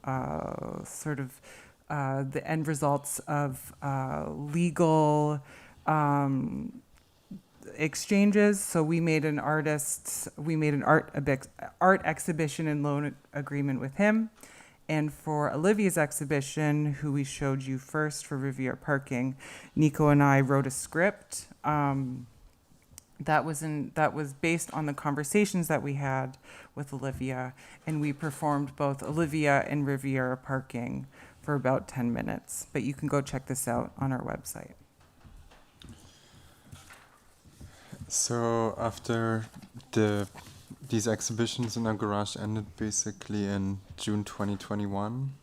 the end results of legal exchanges. So we made an art exhibition and loan agreement with him. And for Olivia's exhibition, who we showed you first for Riviera Parking, Niko and I wrote a script that was based on the conversations that we had with Olivia, and we performed both Olivia and Riviera Parking for about 10 minutes. But you can go check this out on our website. So after these exhibitions in our garage ended basically in June 2021,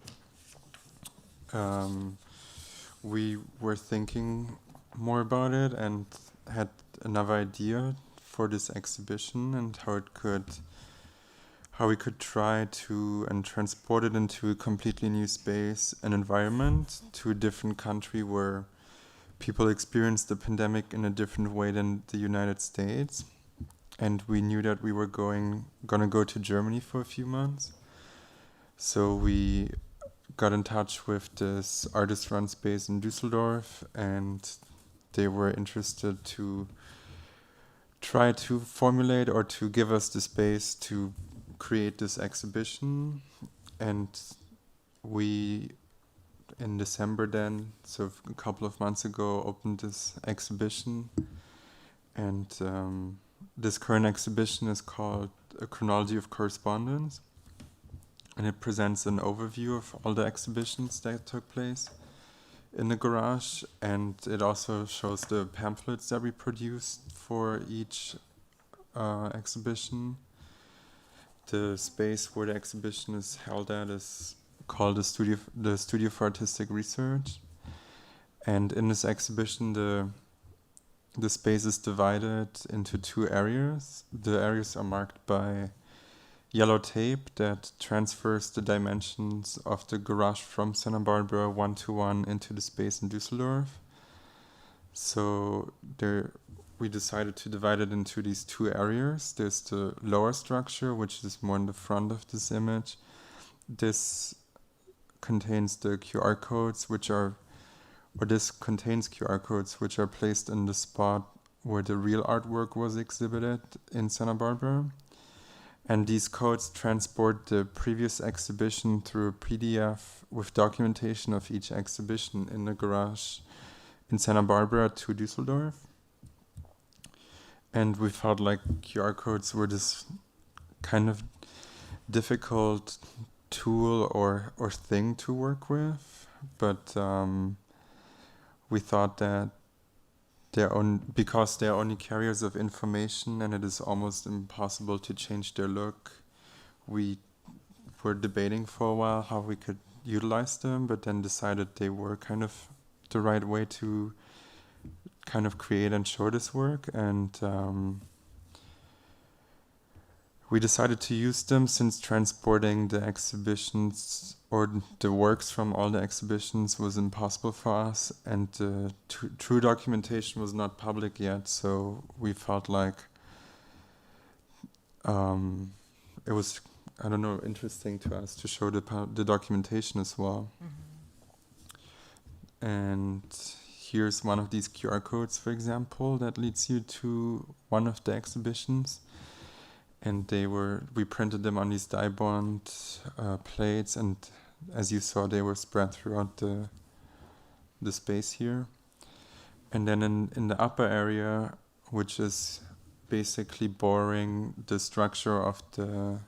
we were thinking more about it and had another idea for this exhibition and how we could try to and transport it into a completely new space and environment to a different country where people experienced the pandemic in a different way than the United States. And we knew that we were gonna go to Germany for a few months. So we got in touch with this artist-run space in Düsseldorf, and they were interested to try to formulate or to give us the space to create this exhibition. And we, in December then, so a couple of months ago, opened this exhibition. And this current exhibition is called A Chronology of Correspondence. And it presents an overview of all the exhibitions that took place in the garage. And it also shows the pamphlets that we produced for each exhibition. The space where the exhibition is held at is called the Studio for Artistic Research. And in this exhibition, the space is divided into two areas. The areas are marked by yellow tape that transfers the dimensions of the garage from Santa Barbara 1-to-1 into the space in Düsseldorf. So we decided to divide it into these two areas. There's the lower structure, which is more in the front of this image. This contains the QR codes, this contains QR codes which are placed in the spot where the real artwork was exhibited in Santa Barbara. And these codes transport the previous exhibition through a PDF with documentation of each exhibition in the garage in Santa Barbara to Düsseldorf. And we felt like QR codes were this kind of difficult tool or thing to work with, but we thought that because they are only carriers of information and it is almost impossible to change their look, we were debating for a while how we could utilize them, but then decided they were kind of the right way to kind of create and show this work. And we decided to use them since transporting the exhibitions or the works from all the exhibitions was impossible for us, and the true documentation was not public yet, so we felt like it was, I don't know, interesting to us to show the documentation as well. Mm-hmm. And here's one of these QR codes, for example, that leads you to one of the exhibitions. And we printed them on these dye bond plates, and as you saw, they were spread throughout the space here. And then in the upper area, which is basically borrowing the structure of the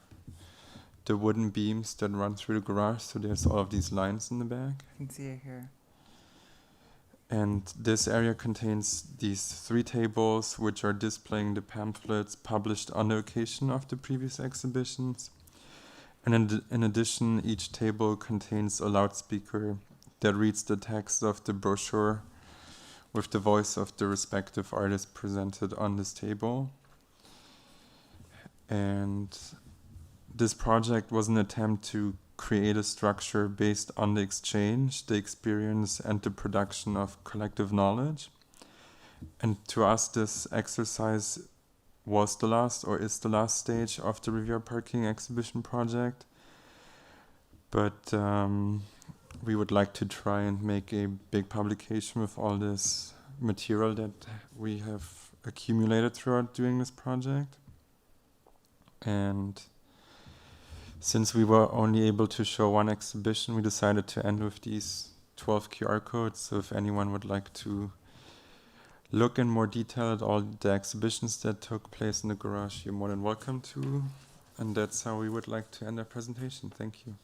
wooden beams that run through the garage, so there's all of these lines in the back. You can see it here. And this area contains these 3 tables which are displaying the pamphlets published on the occasion of the previous exhibitions. And in addition, each table contains a loudspeaker that reads the text of the brochure with the voice of the respective artist presented on this table. And this project was an attempt to create a structure based on the exchange, the experience, and the production of collective knowledge. And to us, this exercise was the last or is the last stage of the Riviera Parking exhibition project. But we would like to try and make a big publication with all this material that we have accumulated throughout doing this project. And since we were only able to show one exhibition, we decided to end with these 12 QR codes. So if anyone would like to look in more detail at all the exhibitions that took place in the garage, you're more than welcome to. And that's how we would like to end our presentation. Thank you.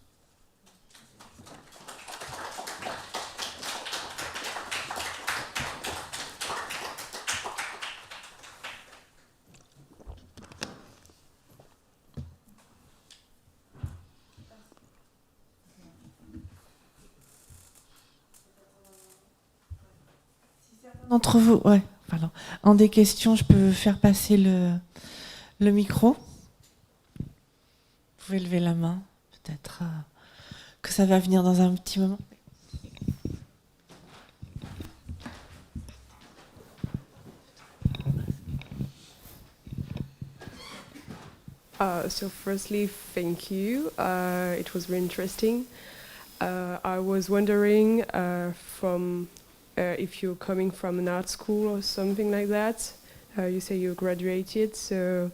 D'entre vous, ouais, pardon. En des questions, je peux faire passer le micro. Vous pouvez lever la main, peut-être que ça va venir dans un petit moment. So firstly, thank you. It was very interesting. I was wondering if you're coming from an art school or something like that. You say you graduated, so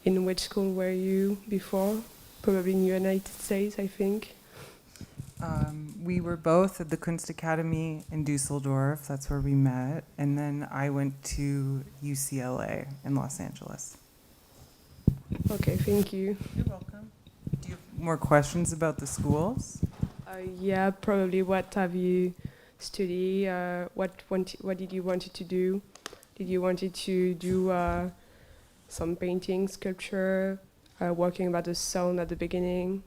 in which school were you before? Probably in the United States, I think. We were both at the Kunstakademie in Düsseldorf. That's where we met. And then I went to UCLA in Los Angeles. Okay, thank you. You're welcome. Do you have more questions about the schools? Yeah, probably. What have you studied? What did you want to do? Did you want to do some painting, sculpture, working about the sound at the beginning?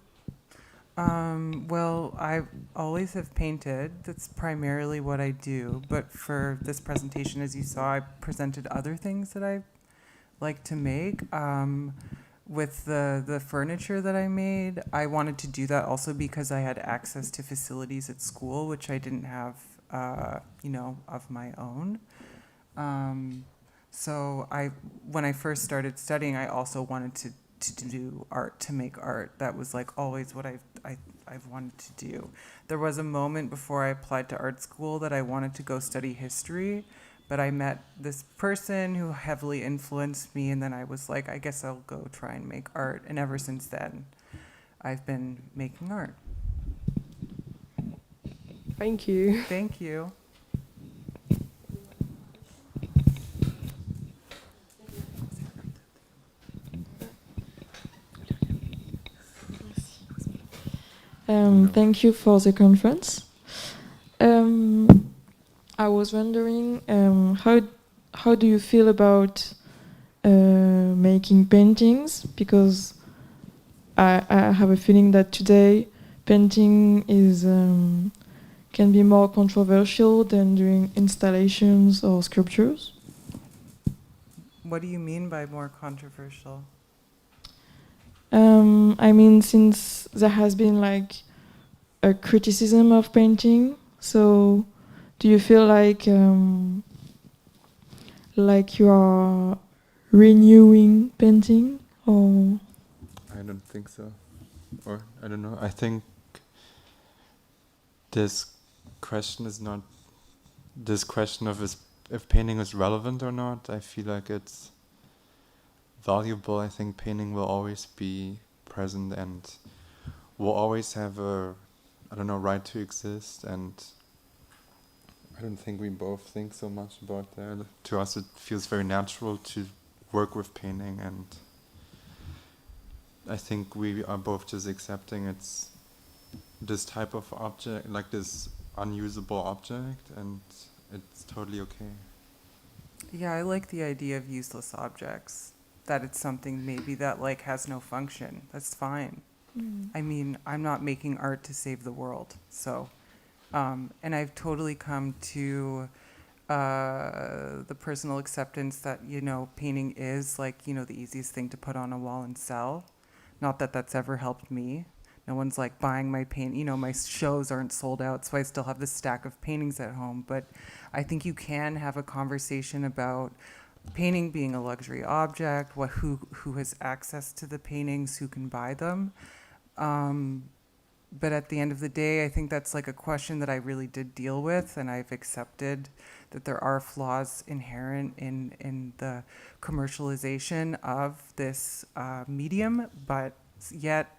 Well, I always have painted. That's primarily what I do. But for this presentation, as you saw, I presented other things that I like to make. With the furniture that I made, I wanted to do that also because I had access to facilities at school, which I didn't have, of my own. So when I first started studying, I also wanted to do art, to make art. That was like always what I've wanted to do. There was a moment before I applied to art school that I wanted to go study history, but I met this person who heavily influenced me, and then I was like, I guess I'll go try and make art. And ever since then, I've been making art. Thank you. Thank you. Thank you for the conference. I was wondering, how do you feel about making paintings? Because I have a feeling that today painting can be more controversial than doing installations or sculptures. What do you mean by more controversial? I mean, since there has been like a criticism of painting, so do you feel like you are renewing painting, or? I don't think so. Or, I don't know. I think this question of if painting is relevant or not, I feel like it's valuable. I think painting will always be present and will always have a, right to exist, and I don't think we both think so much about that. To us it feels very natural to work with painting, and I think we are both just accepting it's this type of object, like this unusable object, and it's totally okay. Yeah, I like the idea of useless objects. That it's something maybe that like has no function. That's fine. I mean, I'm not making art to save the world. So, and I've totally come to the personal acceptance that, painting is like, the easiest thing to put on a wall and sell. Not that that's ever helped me. No one's like buying my paint. My shows aren't sold out, so I still have this stack of paintings at home. But I think you can have a conversation about painting being a luxury object, who has access to the paintings, who can buy them. But at the end of the day, I think that's like a question that I really did deal with, and I've accepted that there are flaws inherent in the commercialization of this medium, but yet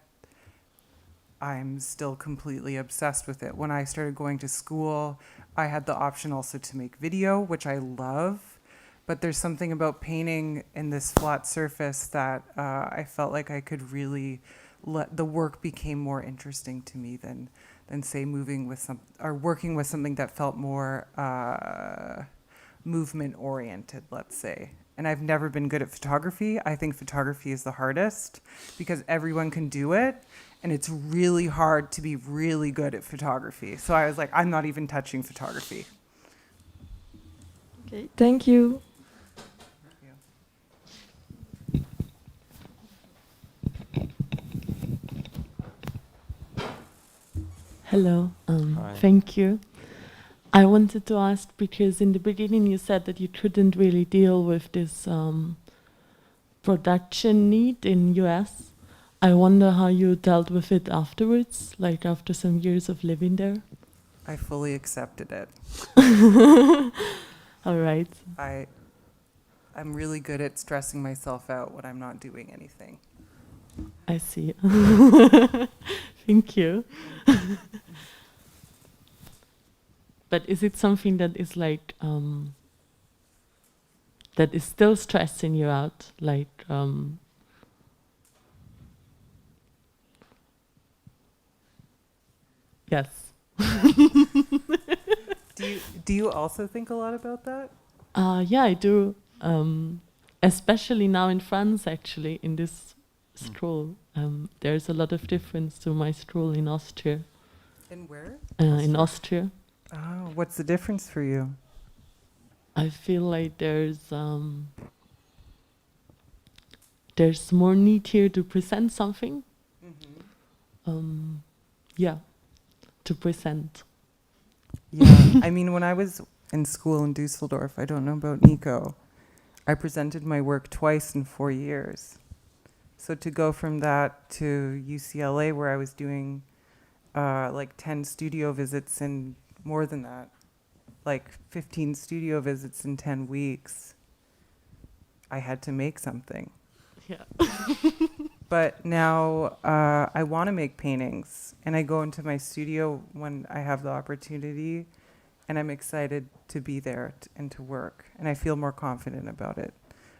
I'm still completely obsessed with it. When I started going to school, I had the option also to make video, which I love. But there's something about painting in this flat surface that I felt like I could really let the work became more interesting to me than say moving with working with something that felt more movement oriented, let's say. And I've never been good at photography. I think photography is the hardest because everyone can do it, and it's really hard to be really good at photography. So I was like, I'm not even touching photography. Okay, thank you. Hello, Hi. thank you. I wanted to ask, because in the beginning you said that you couldn't really deal with this production need in US. I wonder how you dealt with it afterwards, like after some years of living there. I fully accepted it. All right. I'm really good at stressing myself out when I'm not doing anything. I see. Thank you. But is it something that is like that is still stressing you out? Like yes. Do you also think a lot about that? Yeah, I do. Especially now in France, actually, in this school. There's a lot of difference to my school in Austria. And where? In Austria. Oh, what's the difference for you? I feel like there's more need here to present something. Yeah, to present. Yeah, I mean, when I was in school in Düsseldorf, I don't know about Niko, I presented my work twice in 4 years. So to go from that to UCLA, where I was doing like 10 studio visits and more than that, like 15 studio visits in 10 weeks, I had to make something. Yeah. But now I want to make paintings, and I go into my studio when I have the opportunity, and I'm excited to be there and to work, and I feel more confident about it.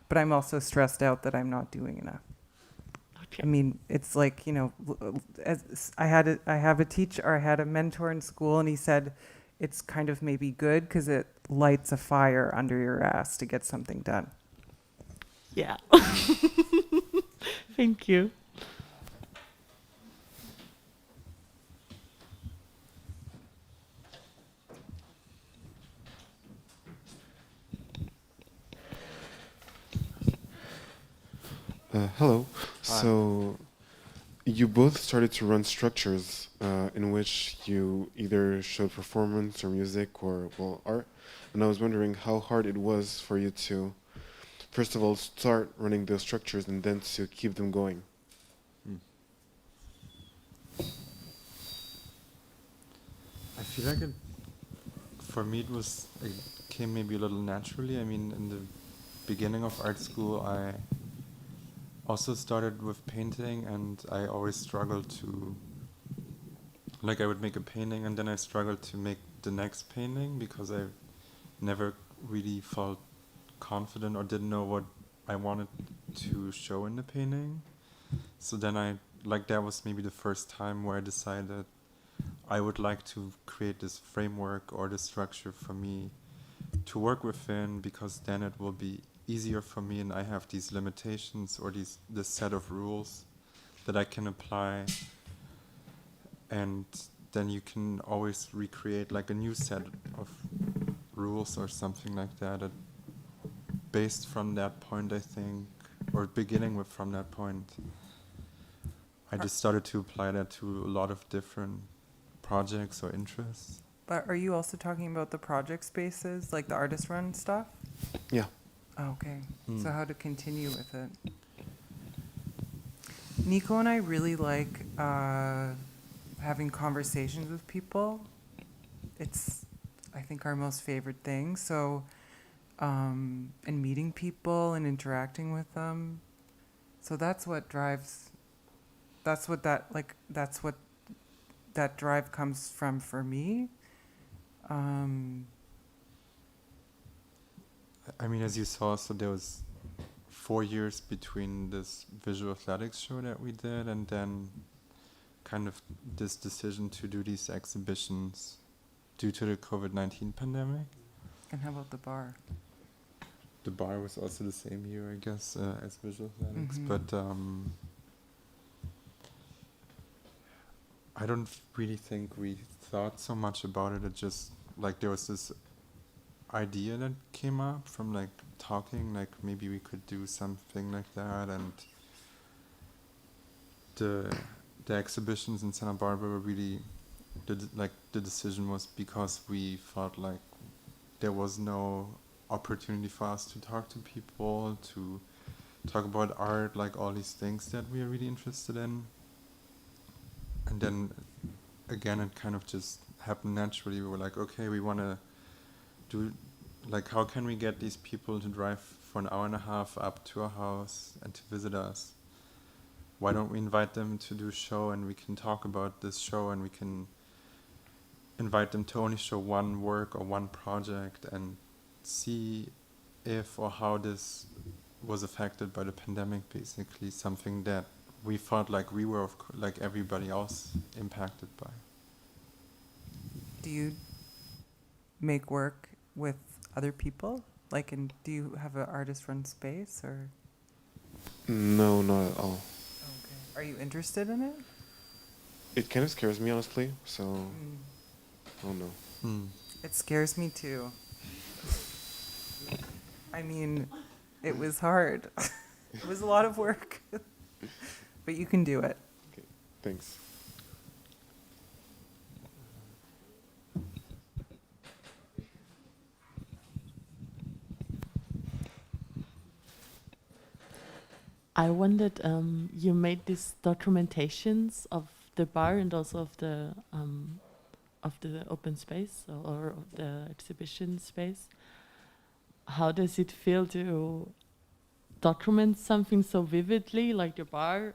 But I'm also stressed out that I'm not doing enough. Okay. I mean, it's like, you know, as I had a mentor in school, and he said it's kind of maybe good because it lights a fire under your ass to get something done. Yeah. Thank you. Hello. Hi. So, you both started to run structures in which you either showed performance or music or, well, art. And I was wondering how hard it was for you to, first of all, start running those structures and then to keep them going. I feel like for me it came maybe a little naturally. I mean, in the beginning of art school, I also started with painting, and I always struggled to, like, I would make a painting and then I struggled to make the next painting because I never really felt confident or didn't know what I wanted to show in the painting. So then that was maybe the first time where I decided I would like to create this framework or this structure for me to work within, because then it will be easier for me and I have these limitations or this set of rules that I can apply, and then you can always recreate like a new set of rules or something like that, based from that point, I think, or beginning from that point. I just started to apply that to a lot of different projects or interests. But are you also talking about the project spaces, like the artist-run stuff? Yeah. Oh, okay. Mm. So how to continue with it? Niko and I really like having conversations with people. It's, I think, our most favorite thing. So, and meeting people and interacting with them. So that's what drives. That's what that drive comes from for me. I mean, as you saw, so there was 4 years between this visual athletics show that we did and then kind of this decision to do these exhibitions due to the COVID-19 pandemic. And how about the bar? The bar was also the same year, I guess, as visual athletics. Mhm. But I don't really think we thought so much about it. It just, like, there was this idea that came up from like talking, like maybe we could do something like that, and the exhibitions in Santa Barbara were really the decision was because we felt like there was no opportunity for us to talk to people, to talk about art, like all these things that we are really interested in. And then again, it kind of just happened naturally. We were like, okay, we want to do, like, how can we get these people to drive for an hour and a half up to our house and to visit us? Why don't we invite them to do a show and we can talk about this show, and we can invite them to only show one work or one project and see if or how this was affected by the pandemic, basically something that we felt like we were, like everybody else, impacted by. Do you make work with other people? Like, do you have an artist-run space, or? No, not at all. Okay. Are you interested in it? It kind of scares me, honestly, so I don't know. It scares me too. I mean, it was hard. It was a lot of work. But you can do it. Okay, thanks. I wondered, you made these documentations of the bar and also of the open space or of the exhibition space. How does it feel to document something so vividly, like the bar,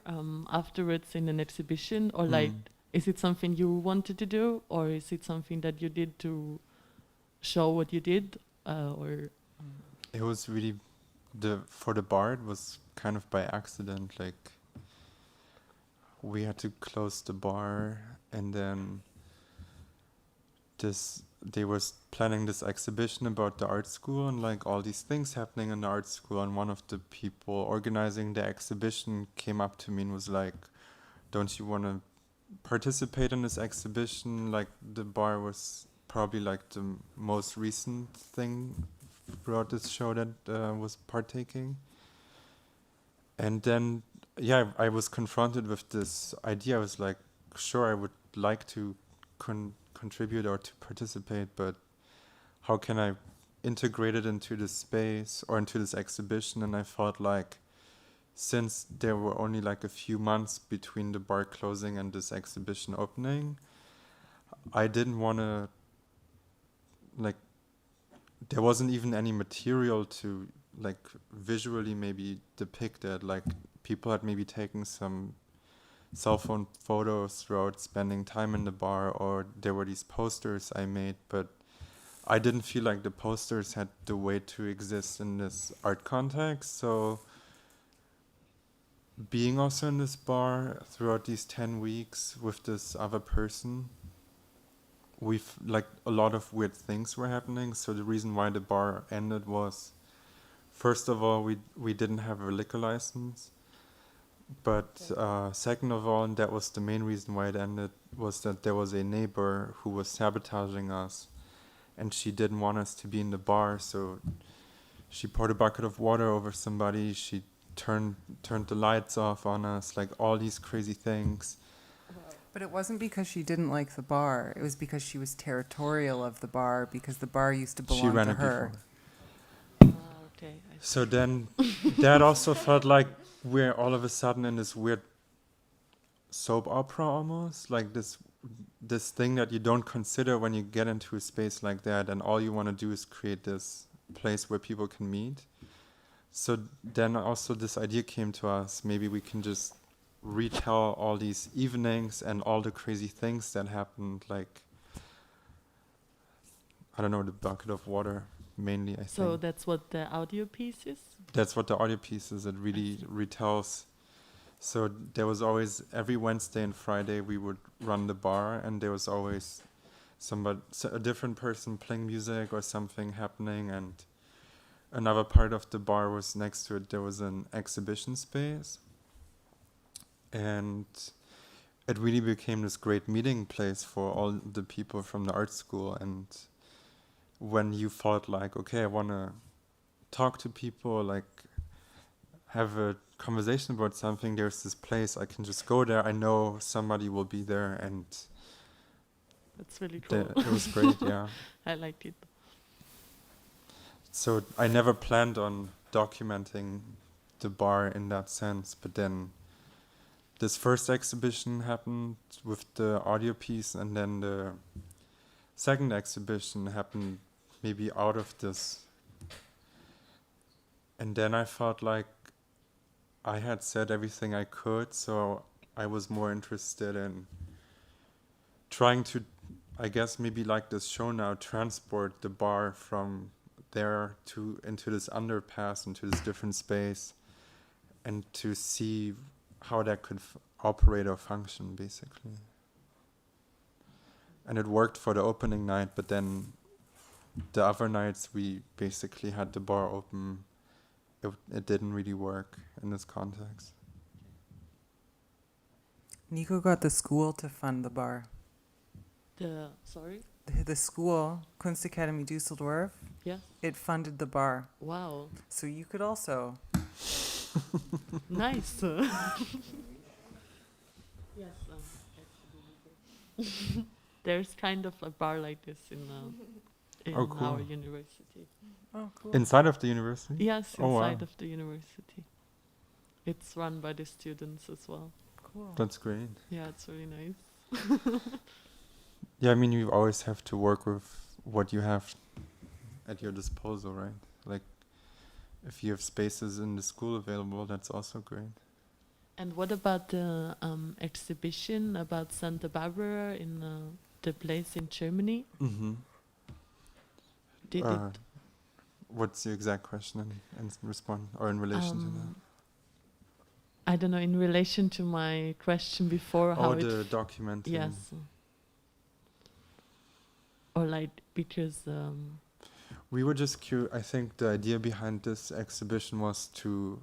afterwards in an exhibition? Or like, is it something you wanted to do, or is it something that you did to show what you did? It was really, for the bar, it was kind of by accident. Like, we had to close the bar, and then they were planning this exhibition about the art school and like all these things happening in the art school, and one of the people organizing the exhibition came up to me and was like, don't you want to participate in this exhibition? Like, the bar was probably like the most recent thing throughout this show that was partaking. And then, yeah, I was confronted with this idea. I was like, sure, I would like to contribute or to participate, but how can I integrate it into this space or into this exhibition? And I felt like, since there were only like a few months between the bar closing and this exhibition opening, I didn't want to, like, there wasn't even any material to like visually maybe depict it. Like, people had maybe taken some cell phone photos throughout spending time in the bar, or there were these posters I made, but I didn't feel like the posters had the way to exist in this art context. So being also in this bar throughout these 10 weeks with this other person, like a lot of weird things were happening. So the reason why the bar ended was, first of all, we didn't have a liquor license. But second of all, and that was the main reason why it ended, was that there was a neighbor who was sabotaging us, and she didn't want us to be in the bar, so she poured a bucket of water over somebody, she turned the lights off on us, like all these crazy things. But it wasn't because she didn't like the bar. It was because she was territorial of the bar, because the bar used to belong to her. Okay. So then that also felt like we're all of a sudden in this weird soap opera almost, like this thing that you don't consider when you get into a space like that, and all you want to do is create this place where people can meet. So then also this idea came to us, maybe we can just retell all these evenings and all the crazy things that happened, like, I don't know, the bucket of water mainly, I think. So that's what the audio piece is? That's what the audio piece is. It really retells. So there was always, every Wednesday and Friday we would run the bar, and there was always a different person playing music or something happening, and another part of the bar was next to it. There was an exhibition space, and it really became this great meeting place for all the people from the art school. And when you felt like, okay, I want to talk to people, like have a conversation about something, there's this place, I can just go there, I know somebody will be there, and That's really cool. it was great, yeah. I liked it. So I never planned on documenting the bar in that sense, but then this first exhibition happened with the audio piece, and then the second exhibition happened maybe out of this. And then I felt like I had said everything I could, so I was more interested in trying to, I guess maybe like this show now, transport the bar from there to into this underpass, into this different space, and to see how that could operate or function, basically. And it worked for the opening night, but then the other nights we basically had the bar open. It didn't really work in this context. Niko got the school to fund the bar. Sorry? The school, Kunstakademie Düsseldorf, Yeah. it funded the bar. Wow. So you could also. Nice. Yes. There's kind of a bar like this in Oh, cool. our university. Oh, cool. Inside of the university? Yes, Oh, wow. inside of the university. It's run by the students as well. Cool. That's great. Yeah, it's really nice. Yeah, I mean, you always have to work with what you have at your disposal, right? Like, if you have spaces in the school available, that's also great. And what about the exhibition about Santa Barbara in the place in Germany? Mm-hmm. Did it? What's the exact question in response or in relation to that? I don't know, in relation to my question before, how it... the documenting. Yes. Or like, because... We were just curious. I think the idea behind this exhibition was to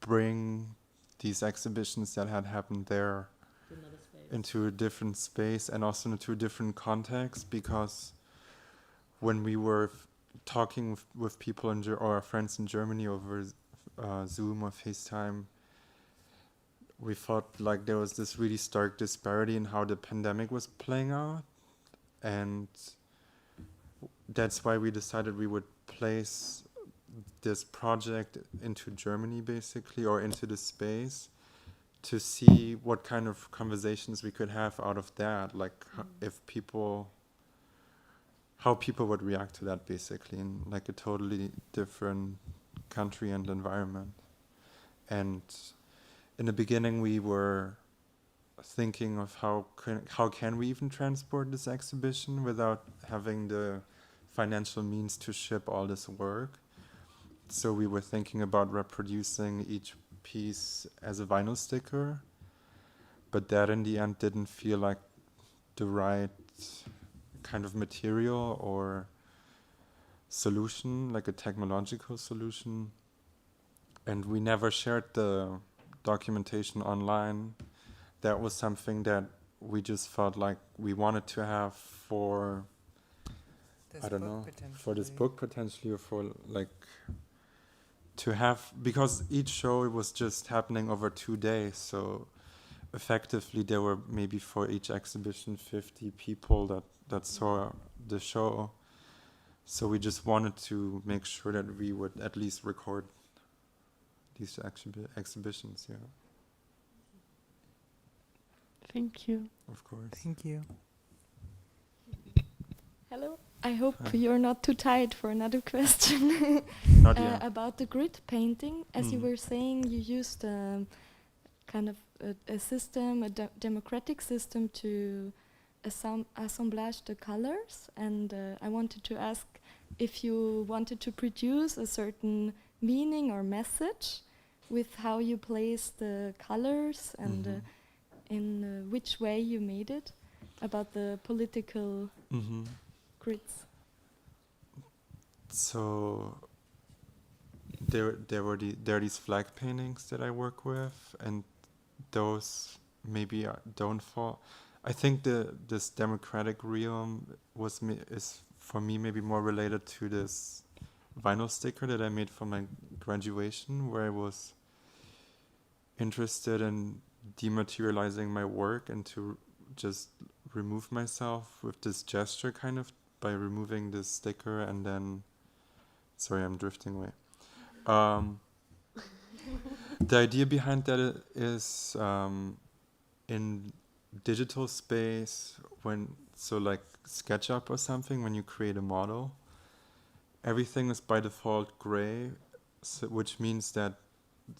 bring these exhibitions that had happened there into a different space and also into a different context, because when we were talking with people or our friends in Germany over Zoom or FaceTime, we felt like there was this really stark disparity in how the pandemic was playing out, and that's why we decided we would place this project into Germany, basically, or into the space, to see what kind of conversations we could have out of that, like how people would react to that, basically, in like a totally different country and environment. And in the beginning, we were thinking of how can we even transport this exhibition without having the financial means to ship all this work. So we were thinking about reproducing each piece as a vinyl sticker, but that in the end didn't feel like the right kind of material or solution, like a technological solution. And we never shared the documentation online. That was something that we just felt like we wanted to have for for this book potentially, or for like to have, because each show was just happening over 2 days, so effectively there were maybe for each exhibition 50 people that saw the show. So we just wanted to make sure that we would at least record these exhibitions, yeah. Thank you. Of course. Thank you. Hello. I hope Hi. you're not too tired for another question. Not yet. About the grid painting. As you were saying, you used kind of a system, a democratic system to assemblage the colors. And I wanted to ask if you wanted to produce a certain meaning or message with how you place the colors and in which way you made it, about the political grids. So there are these flag paintings that I work with, and those maybe don't fall. I think this democratic realm is for me maybe more related to this vinyl sticker that I made for my graduation, where I was interested in dematerializing my work and to just remove myself with this gesture kind of by removing this sticker and then, sorry, I'm drifting away. The idea behind that is in digital space, so like SketchUp or something, when you create a model, everything is by default gray, which means that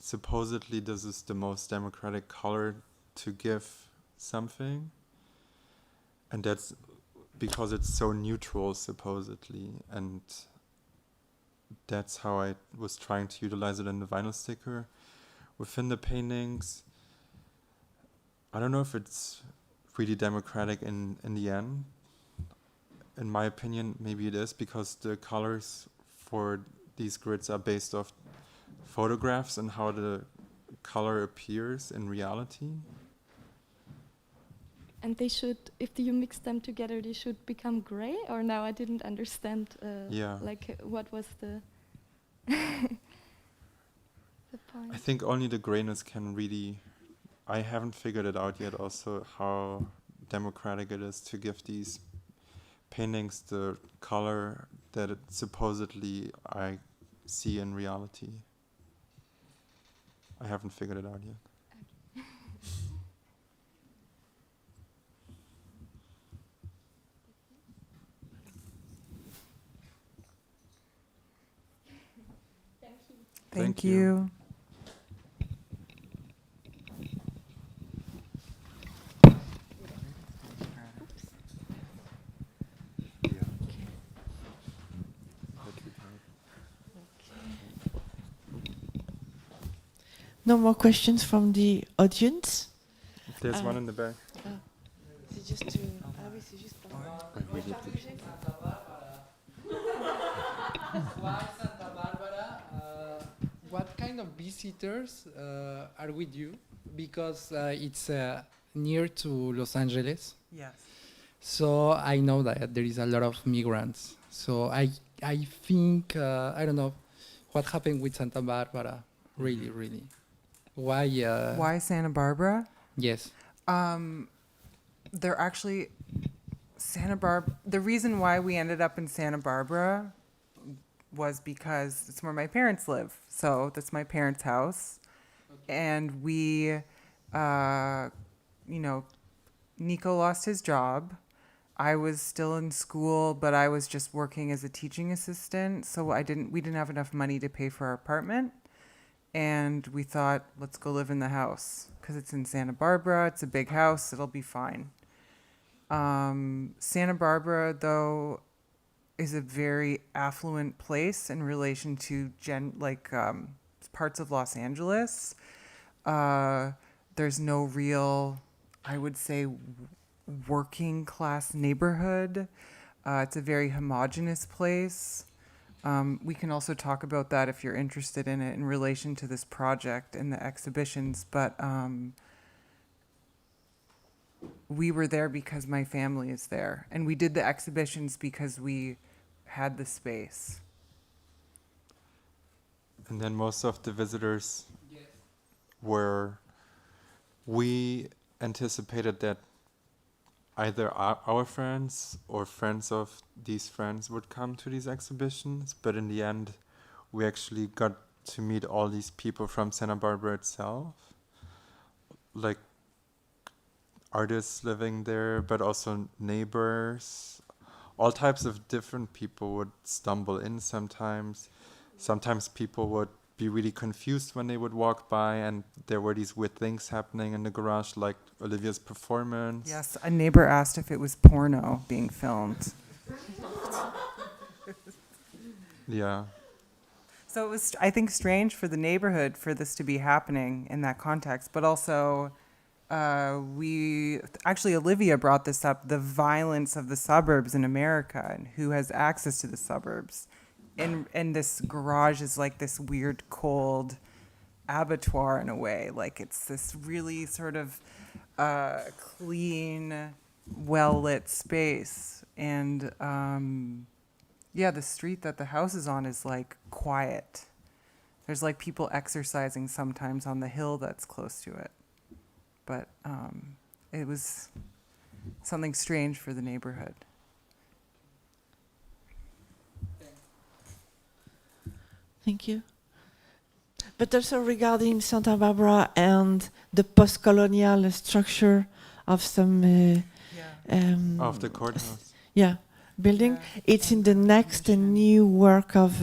supposedly this is the most democratic color to give something, and that's because it's so neutral supposedly, and that's how I was trying to utilize it in the vinyl sticker. Within the paintings, I don't know if it's really democratic in the end. In my opinion, maybe it is, because the colors for these grids are based off photographs and how the color appears in reality. And they should, if you mix them together, they should become gray? Or now I didn't understand, what was the the point? I think only the grayness can really, I haven't figured it out yet also how democratic it is to give these paintings the color that it supposedly I see in reality. I haven't figured it out yet. Thank you. No more questions from the audience? There's one in the back. C'est juste c'est juste pour Why Santa Barbara? What kind of visitors are with you? Because it's near to Los Angeles. Yes. So I know that there is a lot of migrants. So I think, I don't know, what happened with Santa Barbara, really, really. Why Santa Barbara? Yes. They're actually the reason why we ended up in Santa Barbara was because it's where my parents live. So that's my parents' house. Okay. And we, Niko lost his job. I was still in school, but I was just working as a teaching assistant. So we didn't have enough money to pay for our apartment. And we thought, let's go live in the house because it's in Santa Barbara. It's a big house. It'll be fine. Santa Barbara, though, is a very affluent place in relation to parts of Los Angeles. There's no real, I would say, working class neighborhood. It's a very homogenous place. We can also talk about that if you're interested in it in relation to this project and the exhibitions. But we were there because my family is there. And we did the exhibitions because we had the space. And then most of the visitors were, we anticipated that either our friends or friends of these friends would come to these exhibitions, but in the end, we actually got to meet all these people from Santa Barbara itself, like artists living there, but also neighbors. All types of different people would stumble in sometimes. Sometimes people would be really confused when they would walk by and there were these weird things happening in the garage, like Olivia's performance. Yes, a neighbor asked if it was porno being filmed. Yeah. So it was, I think, strange for the neighborhood for this to be happening in that context, but also Olivia brought this up, the violence of the suburbs in America and who has access to the suburbs. And this garage is like this weird, cold abattoir in a way. Like it's this really sort of clean, well-lit space. And yeah, the street that the house is on is like quiet. There's like people exercising sometimes on the hill that's close to it. But it was something strange for the neighborhood. Thank you. But also regarding Santa Barbara and the post-colonial structure of some Of the courthouse. building. Yeah. It's in the next new work of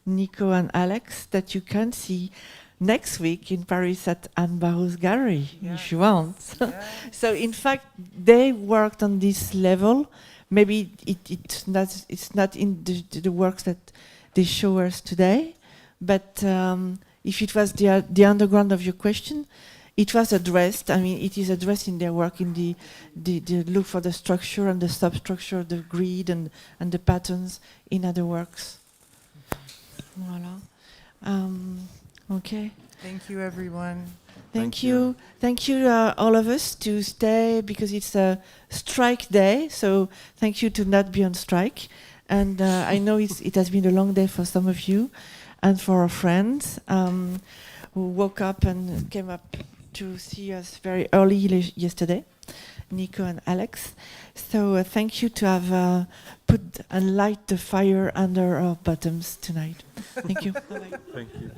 Niko and Alex that you can see next week in Paris at Anne Barrow's gallery, if you want. Yeah. So in fact, they worked on this level. Maybe it's not in the works that they show us today, but if it was the underground of your question, it was addressed. I mean, it is addressed in their work, in the look for the structure and the substructure, the grid and the patterns in other works. Voilà. Okay. Thank you, everyone. Thank you. Thank you, all of us, to stay because it's a strike day. So thank you to not be on strike. And I know it has been a long day for some of you and for our friends who woke up and came up to see us very early yesterday, Niko and Alex. So thank you to have put and light the fire under our bottoms tonight. Thank you. Bye-bye. Thank you.